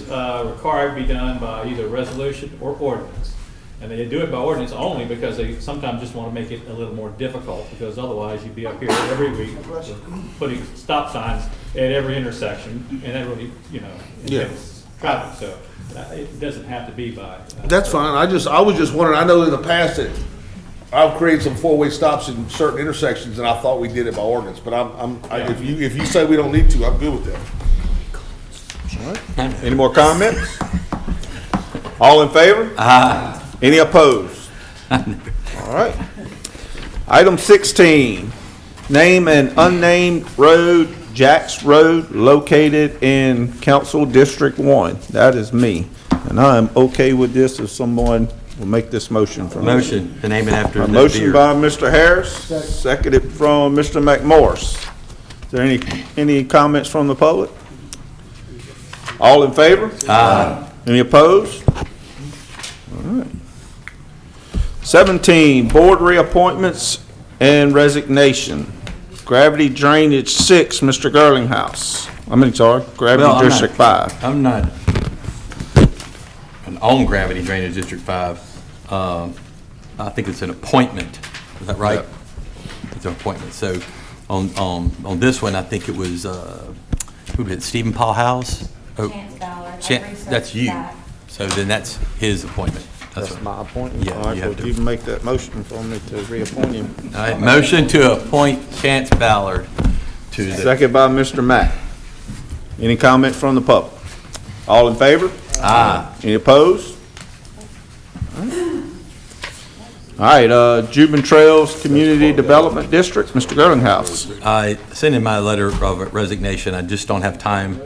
required to be done by either resolution or ordinance. And they do it by ordinance only because they sometimes just want to make it a little more difficult, because otherwise you'd be up here every week putting stop signs at every intersection, and that really, you know, impacts traffic. So it doesn't have to be by. That's fine. I was just wondering, I know in the past that I've created some 4-way stops in certain intersections, and I thought we did it by ordinance, but if you say we don't need to, I'm good with that. All right. Any more comments? All in favor? Aye. Any opposed? All right. Item 16, name an unnamed road, Jacks Road, located in Council District 1. That is me. And I am okay with this if someone will make this motion for me. Motion to name it after A the motion deer. by Mr. Harris, seconded from Mr. McMorris. Is there any comments from the public? All in favor? Aye. Any opposed? All right. 17, board reappointments and resignation. Gravity Drainage 6, Mr. Girlinghouse. Gravity Well, District 5. I'm not on Gravity Drainage District 5. I think it's an appointment. Is that right? Yep. It's an appointment. So on this one, I think it was, who did it, Stephen Paul House? Chance Ballard. That's you. So then that's his appointment. That's what- my appointment? Yeah, All right, you well, have to. you can make that motion for me to reappoint him. All right, motion to appoint Chance Ballard to the. Second by Mr. Mack. Any comment from the public? All in favor? Aye. Any opposed? All right, Juban Trails Community Development District, Mr. Girlinghouse. I sent in my letter of resignation. I just don't have time.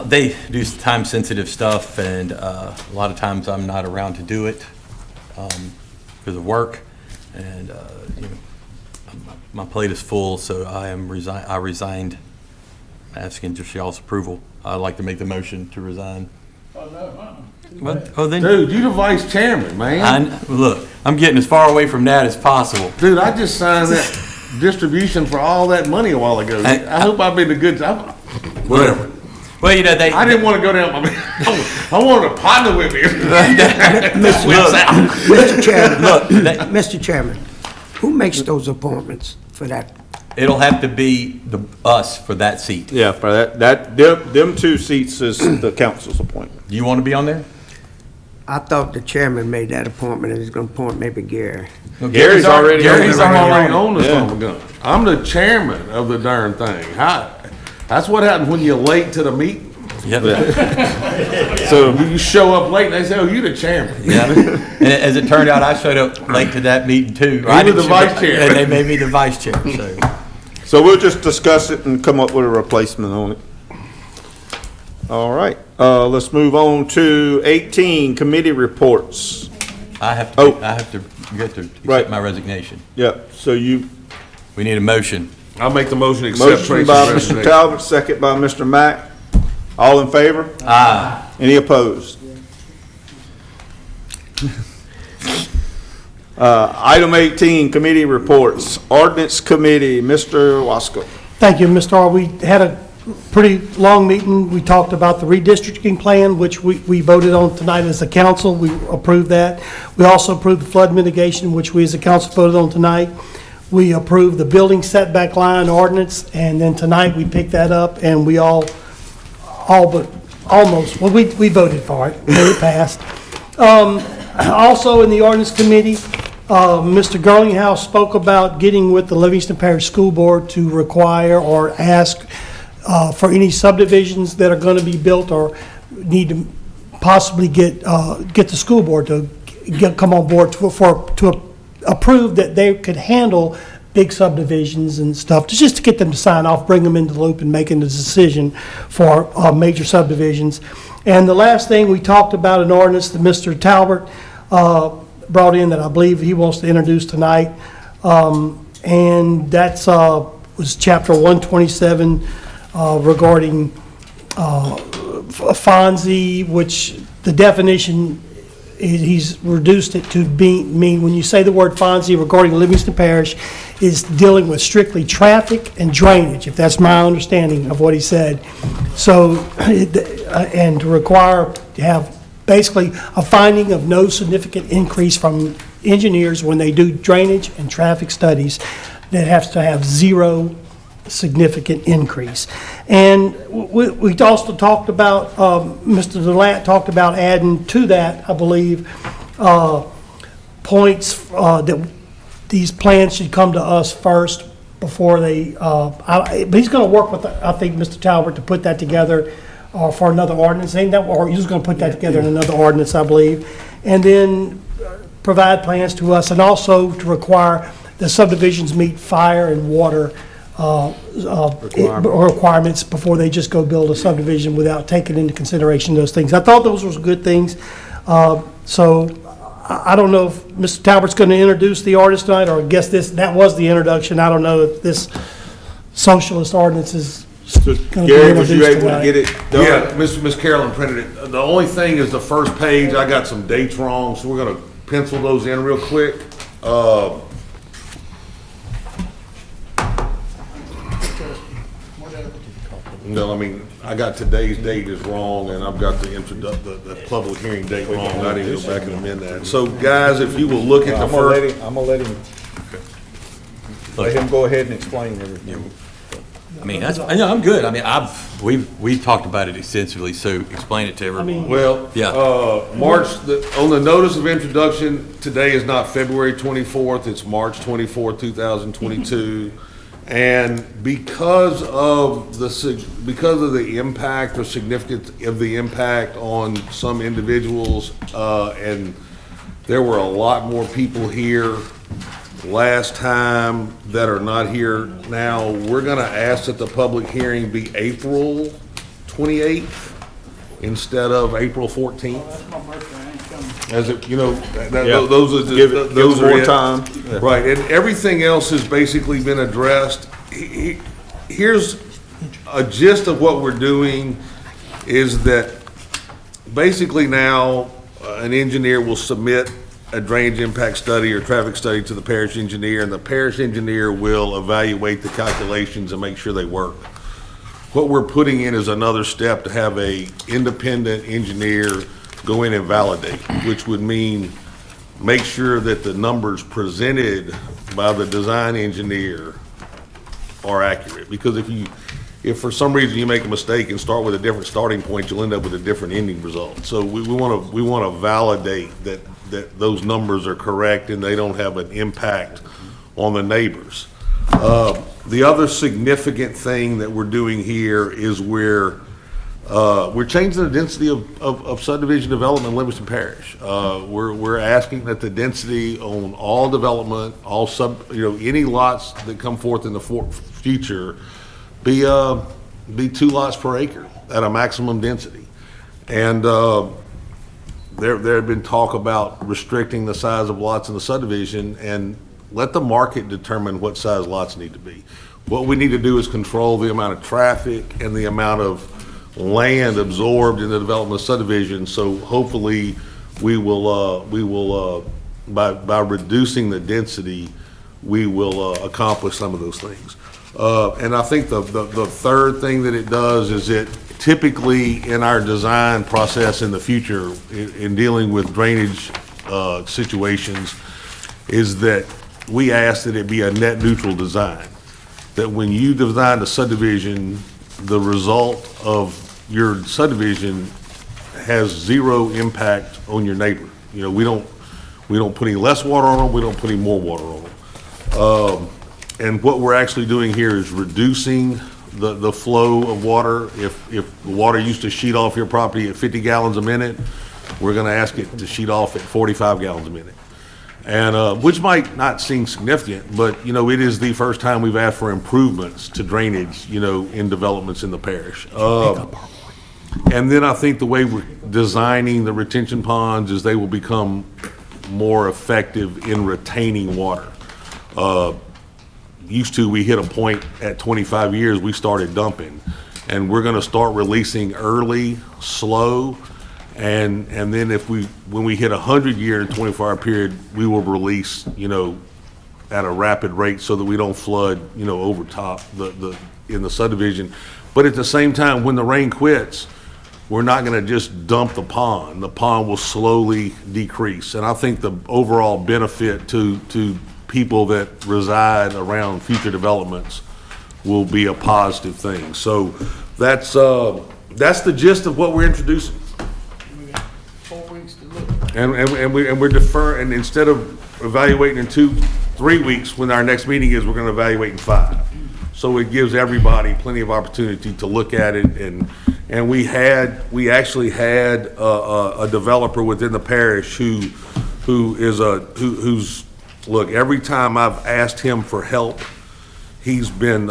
They do time-sensitive stuff, and a lot of times I'm not around to do it because of work. And you know, my plate is full, so I resigned asking just y'all's approval. I'd like to make the motion to resign. Oh, no, Oh, then, Dude, you the vice chairman, man. look, I'm getting as far away from that as possible. Dude, I just signed that distribution for all that money a while ago. I hope I've been a good job. Whatever. Well, you know, I didn't want to go down. I wanted a partner with me. Mr. Chairman, Mr. Chairman, who makes those appointments for that? It'll have to be us for that seat. Yeah, for them two seats is the council's appointment. Do you want to be on there? I thought the chairman made that appointment and he's gonna appoint maybe Gary. No, Gary's already on the son of a gun. I'm the chairman of the darn thing. That's what happens when you're late to the meeting. Yep. So you show up late and they say, "Oh, you the chairman." Yeah. And as it turned out, I showed up late to that meeting too. You were the vice chair. And they made me the vice chair, So we'll just discuss it and come up with a replacement on it. All right, let's move on to 18, committee reports. I have to get to Right. accept my resignation. Yep, so We need a motion. I'll make the motion to accept motion Tracy's by Mr. resignation. Talbot, second by Mr. Mack. All in favor? Aye. Any opposed? Item 18, committee reports. Ordinance Committee, Mr. Wasco. Thank you, Mr. R. We had a pretty long meeting. We talked about the redistricting plan, which we voted on tonight as a council. We approved that. We also approved the flood mitigation, which we as a council voted on tonight. We approved the building setback line ordinance, and then tonight we picked that up, and we all but almost, well, we voted for it, it passed. Also in the ordinance committee, Mr. Girlinghouse spoke about getting with the Livingston Parish School Board to require or ask for any subdivisions that are going to be built or need to possibly get the school board to come on board to approve that they could handle big subdivisions and stuff, just to get them to sign off, bring them into the loop and making the decision for major subdivisions. And the last thing, we talked about an ordinance that Mr. Talbot brought in that I believe he wants to introduce tonight. And that's was chapter 127 regarding FONSI, which the definition he's reduced it to mean when you say the word FONSI regarding Livingston Parish is dealing with strictly traffic and drainage, if that's my understanding of what he said. So, and to require to have basically a finding of no significant increase from engineers when they do drainage and traffic studies, that has to have zero significant increase. And we also talked about, Mr. Delant talked about adding to that, I believe, points that these plans should come to us first before they, but he's going to work with, I think, Mr. Talbot to put that together for another ordinance, or he's going to put that together in another ordinance, I believe, and then provide plans to us, and also to require the subdivisions meet fire and water requirements before they just go build a subdivision without taking into consideration those things. I thought those were good things. So I don't know if Mr. Talbert's going to introduce the ordinance tonight, or I guess that was the introduction. I don't know if this socialist ordinance is going to be Gary, was you introduced able to tonight. get it done? Yeah, Miss Carolyn printed it. The only thing is the first page, I got some dates wrong, so we're gonna pencil those in real quick. No, I mean, I got today's date is wrong, and I've got the public hearing date wrong. I need to go back and amend that. So, guys, if you will look at the first. I'm gonna let him go ahead and explain everything. I mean, I'm good. I mean, we've talked about it extensively, so explain it to everyone. Well, Yeah. on the notice of introduction, today is not February 24th, it's March 24th, 2022. And because of the impact or significance of the impact on some individuals, and there were a lot more people here last time that are not here now, we're gonna ask that the public hearing be April 28th instead of April 14th. That's my birthday, I ain't coming. As it, you know, Yeah. those are Give it more it. time. Yeah. Right, and everything else has basically been addressed. Here's, a gist of what we're doing is that basically now an engineer will submit a drainage impact study or traffic study to the parish engineer, and the parish engineer will evaluate the calculations and make sure they work. What we're putting in is another step to have a independent engineer go in and validate, which would mean make sure that the numbers presented by the design engineer are accurate. Because if for some reason you make a mistake and start with a different starting point, you'll end up with a different ending result. So we want to validate that those numbers are correct and they don't have an impact on the neighbors. The other significant thing that we're doing here is we're changing the density of subdivision development in Livingston Parish. We're asking that the density on all development, any lots that come forth in the future be 2 lots per acre at a maximum density. And there had been talk about restricting the size of lots in the subdivision, and let the market determine what size lots need to be. What we need to do is control the amount of traffic and the amount of land absorbed in the development of subdivision. So hopefully we will by reducing the density, we will accomplish some of those things. And I think the third thing that it does is it typically in our design process in the future in dealing with drainage situations is that we ask that it be a net neutral design. That when you design a subdivision, the result of your subdivision has zero impact on your neighbor. You know, we don't put any less water on them, we don't put any more water on them. And what we're actually doing here is reducing the flow of water. If the water used to sheet off your property at 50 gallons a minute, we're gonna ask it to sheet off at 45 gallons a minute. And, which might not seem significant, but, you know, it is the first time we've asked for improvements to drainage, you know, in developments in the parish. And then I think the way we're designing the retention ponds is they will become more effective in retaining water. Used to, we hit a point at 25 years, we started dumping. And we're gonna start releasing early, slow, and then when we hit 100-year and 24-hour period, we will release, you know, at a rapid rate so that we don't flood, you know, over top in the subdivision. But at the same time, when the rain quits, we're not gonna just dump the pond. The pond will slowly decrease. And I think the overall benefit to people that reside around future developments will be a positive thing. So that's the gist of what we're introducing. We got 4 weeks to look. And we're deferring, and instead of evaluating in 2-3 weeks, when our next meeting is, we're gonna evaluate in 5. So it gives everybody plenty of opportunity to look at it, and we actually had a developer within the parish who's look, every time I've asked him for help, he's been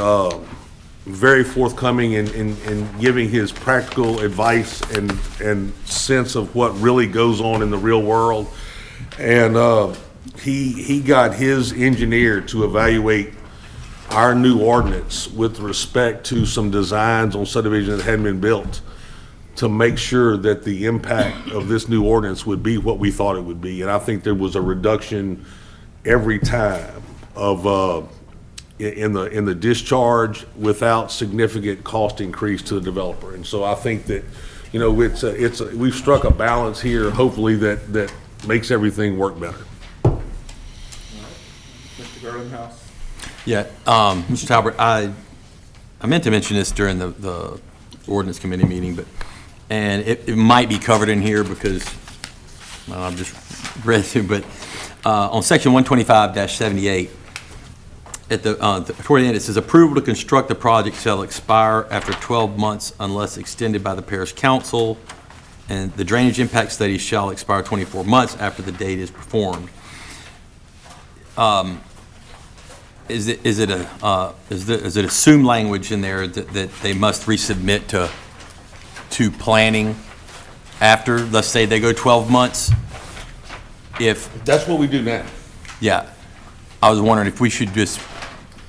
very forthcoming in giving his practical advice and sense of what really goes on in the real world. And he got his engineer to evaluate our new ordinance with respect to some designs on subdivisions that hadn't been built to make sure that the impact of this new ordinance would be what we thought it would be. And I think there was a reduction every time of in the discharge without significant cost increase to the developer. And so I think that, you know, we've struck a balance here, hopefully that makes everything work better. Mr. Garlinghouse? Yeah, Mr. Talbert, I meant to mention this during the ordinance committee meeting, and it might be covered in here because I've just read through, but on section 125-78, toward the end, it says approval to construct the project shall expire after 12 months unless extended by the parish council, and the drainage impact study shall expire 24 months after the date is performed. Is it assumed language in there that they must resubmit to planning after, let's say they go 12 months? If That's what we do now. yeah, I was wondering if we should just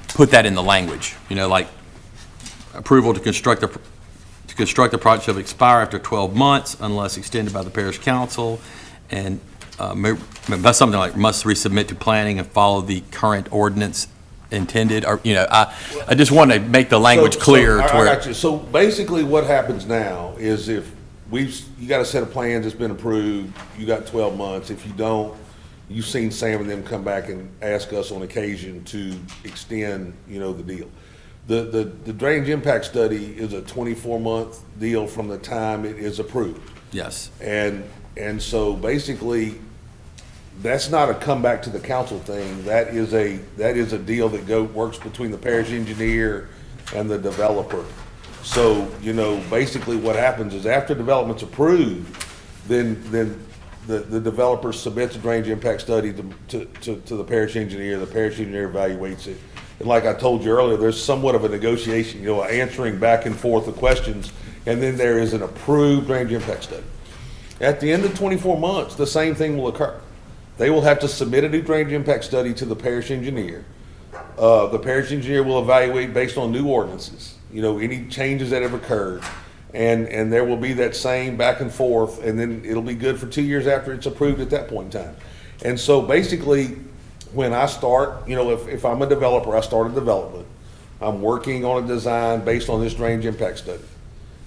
put that in the language, you know, like approval to construct the project shall expire after 12 months unless extended by the parish council. And that's something like must resubmit to planning and follow the current ordinance intended, or, I just want to make the language clear. So, to I where got you. So basically what happens now is if you got a set of plans that's been approved, you got 12 months. If you don't, you've seen Sam and them come back and ask us on occasion to extend, the deal. The drainage impact study is a 24-month deal from the time it is approved. Yes. And so basically, that's not a come back to the council thing. That is a deal that works between the parish engineer and the developer. So, basically what happens is after development's approved, then the developer submits a drainage impact study to the parish engineer. The parish engineer evaluates it. And like I told you earlier, there's somewhat of a negotiation, answering back and forth the questions, and then there is an approved drainage impact study. At the end of 24 months, the same thing will occur. They will have to submit a new drainage impact study to the parish engineer. The parish engineer will evaluate based on new ordinances, any changes that have occurred. And there will be that same back and forth, and then it'll be good for 2 years after it's approved at that point in time. And so basically, when I start, if I'm a developer, I start a development. I'm working on a design based on this drainage impact study.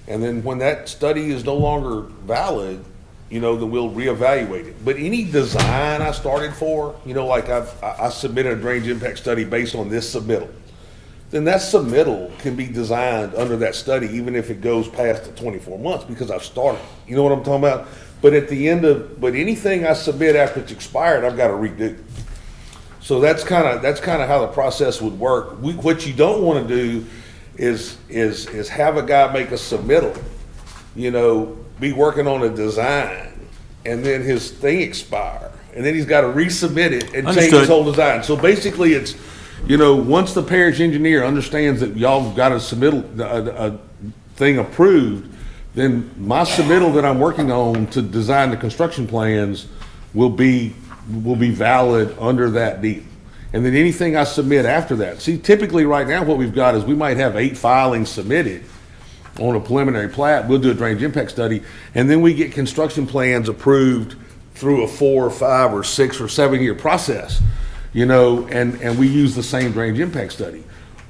And then when that study is no longer valid, then we'll reevaluate it. But any design I started for, like I submitted a drainage impact study based on this submittal, then that submittal can be designed under that study even if it goes past the 24 months because I've started. You know what I'm talking about? But at the end but anything I submit after it's expired, I've got to redo. So that's kind of how the process would work. What you don't want to do is have a guy make a submittal, be working on a design, and then his thing expire, and then he's got to resubmit it and change his whole design. So basically, it's once the parish engineer understands that y'all got a submittal a thing approved, then my submittal that I'm working on to design the construction plans will be valid under that deal. And then anything I submit after that. See, typically right now what we've got is we might have 8 filings submitted on a preliminary plat. We'll do a drainage impact study, and then we get construction plans approved through a 4 or 5 or 6 or 7 year process, and we use the same drainage impact study.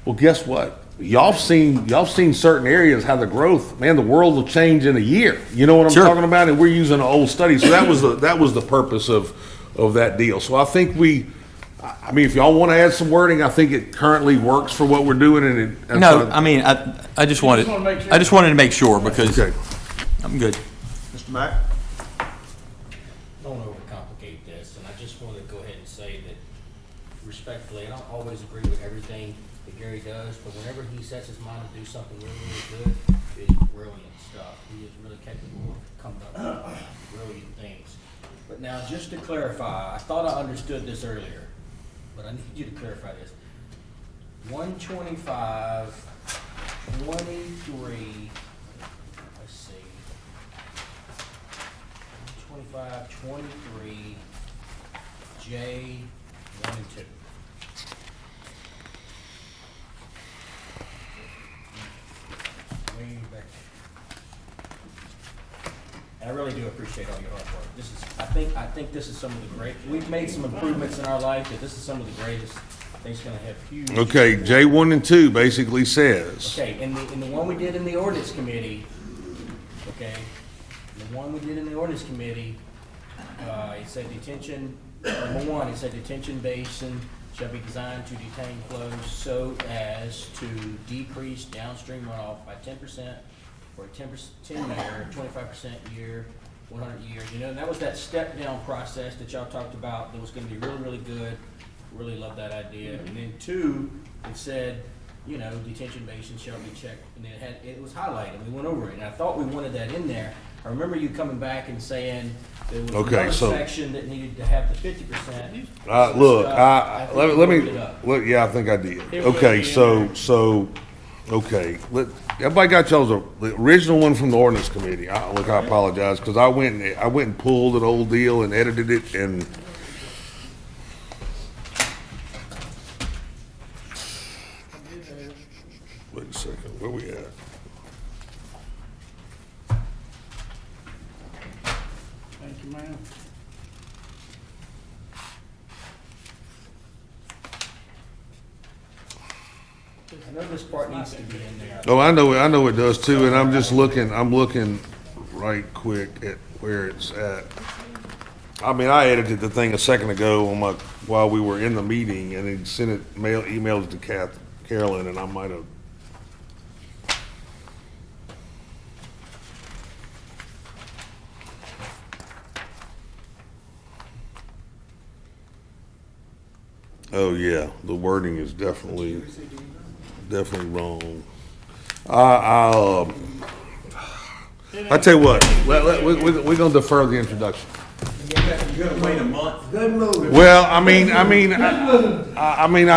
Well, guess what? Y'all seen certain areas how the growth, man, the world will change in a year. You know what I'm talking about? And we're using an old study. So that was the purpose of that deal. So I think if y'all want to add some wording, I think it currently works for what we're doing. I just wanted to make sure because I'm good. Mr. Mack? I don't want to overcomplicate this, and I just want to go ahead and say that respectfully, I don't always agree with everything that Gary does, but whenever he sets his mind to do something really, really good, it's brilliant stuff. He is really capable of coming up with brilliant things. But now, just to clarify, I thought I understood this earlier, but I need you to clarify this. 125, 23, let's see. 125, 23, J, 1 and 2. Way back. And I really do appreciate all your hard work. I think this is some of the great, we've made some improvements in our life, but this is some of the greatest. I think it's gonna have huge. Okay, J1 and 2 basically says. Okay, in the one we did in the ordinance committee, okay, the one we did in the ordinance committee, it said detention, number 1, it said detention basin shall be designed to detain flows so as to decrease downstream runoff by 10% for a 10 year, 25% year, 100 years. And that was that step down process that y'all talked about that was gonna be really, really good. Really love that idea. And then 2, it said, detention basin shall be checked, and it was highlighted. We went over it, and I thought we wanted that in there. I remember you coming back and saying there was another section that needed to have the 50%. I think I did. Okay, okay. Everybody got y'all's the original one from the ordinance committee. I apologize because I went and pulled an old deal and edited it and. Wait a second, where we at? Thank you, ma'am. I know this part needs to be in there. Oh, I know it does too, and I'm looking right quick at where it's at. I mean, I edited the thing a second ago while we were in the meeting, and then sent it, emails to Carolyn, and I might have. Oh, yeah, the wording is definitely wrong. I tell you what, we're gonna defer the introduction. You're gonna wait a month? Good move. Well, I'm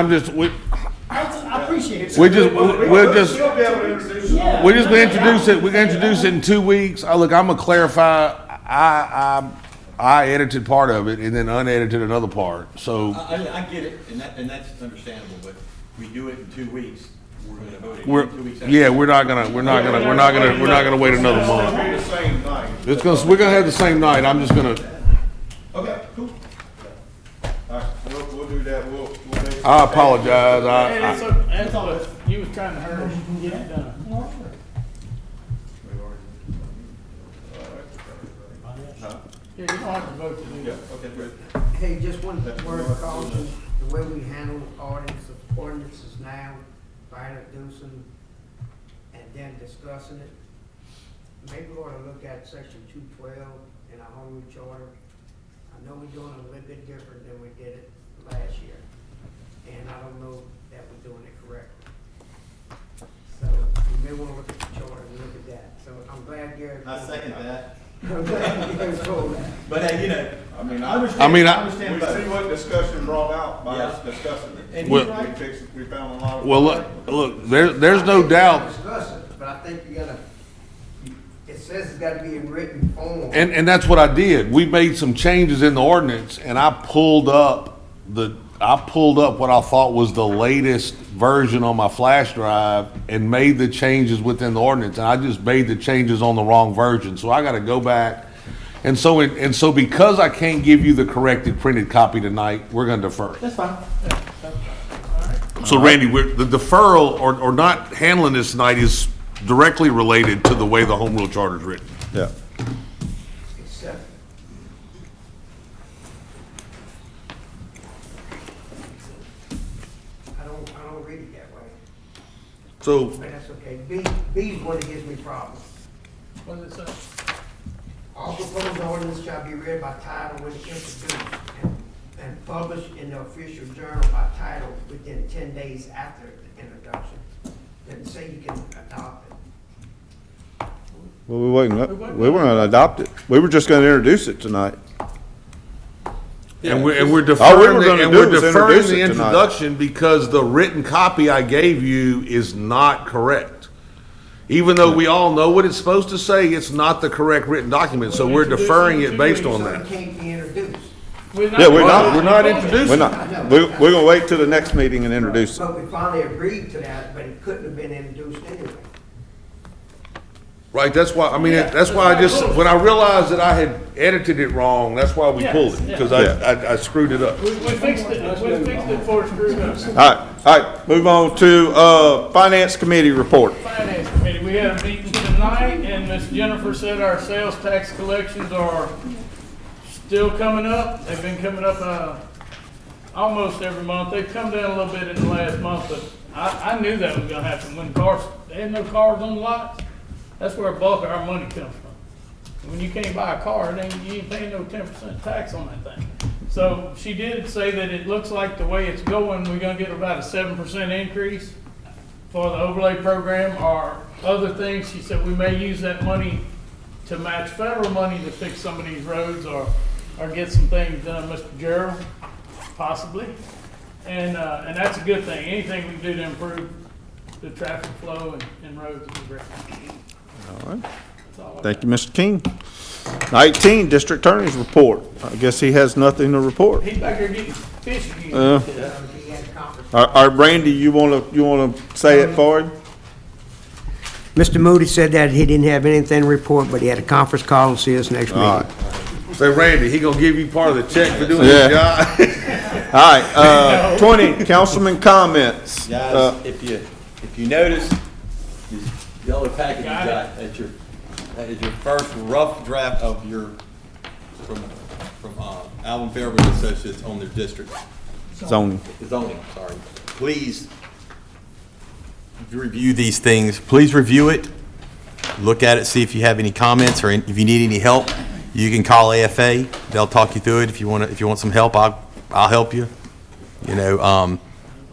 just, I appreciate it. we're just gonna introduce it, we're gonna introduce it in 2 weeks. Look, I'm gonna clarify, I edited part of it and then unedited another part, so. I get it, and that's understandable, but we do it in 2 weeks. We're gonna vote it in 2 weeks. Yeah, we're not gonna wait another month. We're gonna have the same night, I'm just gonna. Okay, cool. All right, we'll do that, we'll make. I apologize, That's all, you was trying to hurry, get it done. Yeah, you don't have to vote to do that. Okay, great. Hey, just one word of caution, the way we handle ordinances now, by introducing and then discussing it, maybe we ought to look at section 212 in our home rule charter. I know we're doing it a little bit different than we did it last year, and I don't know that we're doing it correctly. So you may want to look at the charter and look at that. So I'm glad Gary. I second that. I'm glad Gary told that. But hey, you know, I mean, I understand. I mean, understand We both. see what discussion brought out by us Yeah. discussing it. And Well- he's right. We found a lot of. Well, look, there's no doubt. Discuss it, but I think you gotta, it says it's gotta be in written form. And that's what I did. We made some changes in the ordinance, and I pulled up what I thought was the latest version on my flash drive and made the changes within the ordinance, and I just made the changes on the wrong version, so I gotta go back. And so because I can't give you the corrected printed copy tonight, we're gonna defer it. That's fine. So Randy, the deferral or not handling this tonight is directly related to the way the home rule charter is written. Yeah. Except, I don't read it that way, So, but that's okay. B is what gives me problems. What does it say? All proposed ordinance shall be read by title when introduced and published in the official journal by title within 10 days after the introduction. Doesn't say you can adopt it. Well, we weren't gonna adopt it. We were just gonna introduce it tonight. and we're All we deferring, were gonna and do we're was deferring introduce the it tonight. introduction because the written copy I gave you is not correct. Even though we all know what it's supposed to say, it's not the correct written document, so we're deferring it based on So it that. can't be introduced. Yeah, we're not. We're not introducing. We're not. We're gonna wait till the next meeting and introduce it. But we finally agreed to that, but it couldn't have been introduced anyway. Right, that's why, I mean, that's why I just, when I realized that I had edited it wrong, that's why we pulled it, because I screwed it up. We fixed it, before it screwed up. All right, move on to, Finance Committee report. Finance Committee, we had a meeting tonight, and Miss Jennifer said our sales tax collections are still coming up. They've been coming up, almost every month. They've come down a little bit in the last month, but I knew that was gonna happen. When cars, they had no cars on the lots, that's where a bulk of our money comes from. When you can't buy a car, then you ain't paying no 10% tax on that thing. So she did say that it looks like the way it's going, we're gonna get about a 7% increase for the overlay program or other things. She said we may use that money to match federal money to fix some of these roads or get some things done, Mr. Gerald, possibly. And that's a good thing. Anything we can do to improve the traffic flow and roads is great. All right. That's all I Thank you, Mr. King. 19, District Attorney's report. I guess he has nothing to report. He's back there getting fish again. He had a conference. All right, Randy, you wanna say it for him? Mr. Moody said that he didn't have anything to report, but he had a conference call and see us next meeting. All right. Say, Randy, he gonna give you part of the check for doing Yeah. his job? All right, 20, councilman comments. Guys, if you notice, this yellow packet you got at your first rough draft of your, from Alvin Fairwood Associates on their district. Zoning. Zoning, sorry. Please review these things. Please review it. Look at it, see if you have any comments or if you need any help. You can call AFA. They'll talk you through it. If you want some help, I'll help you. You know,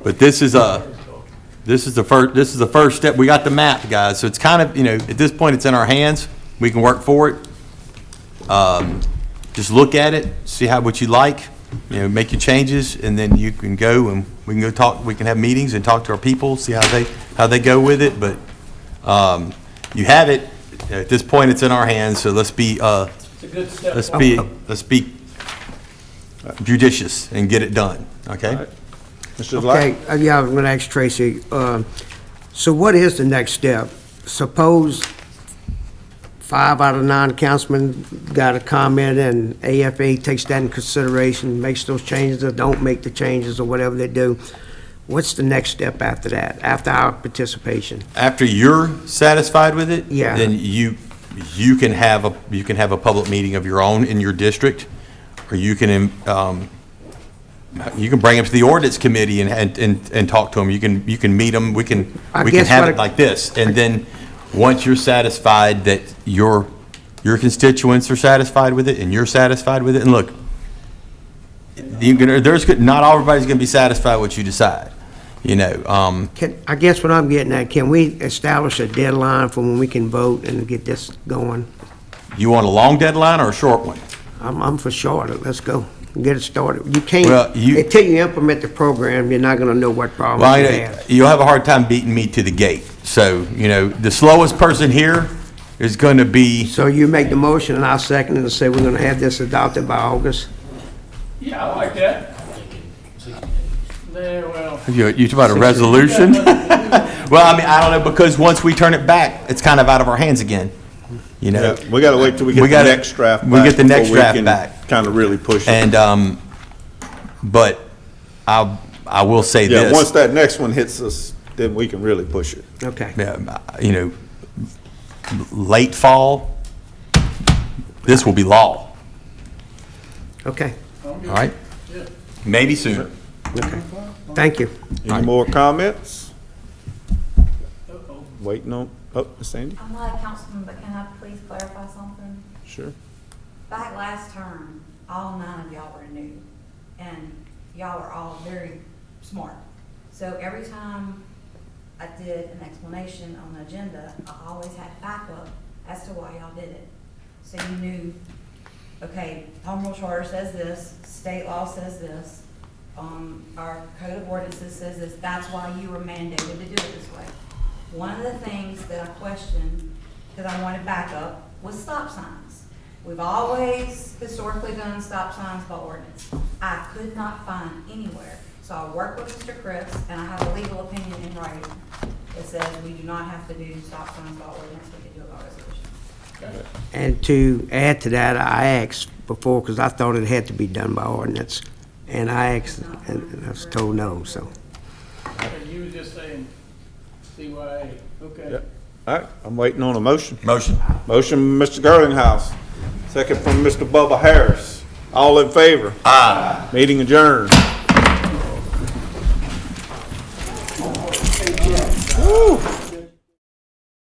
but this is the first step. We got the map, guys. So it's kind of, you know, at this point it's in our hands. We can work for it. Just look at it, see what you like, you know, make your changes, and then you can go and we can go talk. We can have meetings and talk to our people, see how they go with it. But you have it. At this point, it's in our hands. So let's be It's a good step. let's be judicious and get it done. Okay. Right. Mr. Black? Okay, yeah, I'm gonna ask Tracy, so what is the next step? Suppose 5 out of 9 councilmen got a comment and AFA takes that in consideration, makes those changes or don't make the changes or whatever they do. What's the next step after that, after our participation? After you're satisfied with it, Yeah. then you can have a public meeting of your own in your district, or you can bring them to the ordinance committee and talk to them. You can meet them. We can have it like this, and then once you're satisfied that your constituents are satisfied with it and you're satisfied with it, and look, not everybody's going to be satisfied with what you decide. You know, I guess what I'm getting at, can we establish a deadline for when we can vote and get this going? you want a long deadline or a short one? I'm for short, let's go, get it started. You can't, Well, until you implement the program, you're not gonna know what problems Well, you you know, have. you'll have a hard time beating me to the gate. So, you know, the slowest person here is going to be, So you make the motion and I'll second it and say we're gonna have this adopted by August? Yeah, I like that. There, well. you talking about a resolution? Well, I mean, I don't know, because once we turn it back, it's kind of out of our hands again. You know? Yeah, we gotta wait till we get the next draft back. We get the next before we draft can back. Kind of really push it. And, but I will say Yeah, this. once that next one hits us, then we can really push it. Okay. Yeah, you know, late fall, this will be law, Okay, all right? Maybe sooner. okay. Thank you. Any more comments? Waiting on, Miss Sandy? I'm not a councilman, but can I please clarify something? Sure. Back last term, all 9 of y'all were new, and y'all are all very smart. So every time I did an explanation on the agenda, I always had backup as to why y'all did it. So you knew, okay, home rule charter says this, state law says this, our code of ordinances says this, that's why you were mandated to do it this way. One of the things that I questioned, because I wanted backup, was stop signs. We've always historically done stop signs by ordinance. I could not find anywhere. So I worked with Mr. Chris, and I have a legal opinion in writing that says we do not have to do stop signs by ordinance, we can do it by resolution. And to add to that, I asked before, because I thought it had to be done by ordinance, and I asked, and I was told no, so. And you were just saying CYA, okay. All right, I'm waiting on a motion. Motion. Motion, Mr. Girlinghouse. Second from Mr. Bubba Harris. All in favor? Aye. Meeting adjourned. Woo.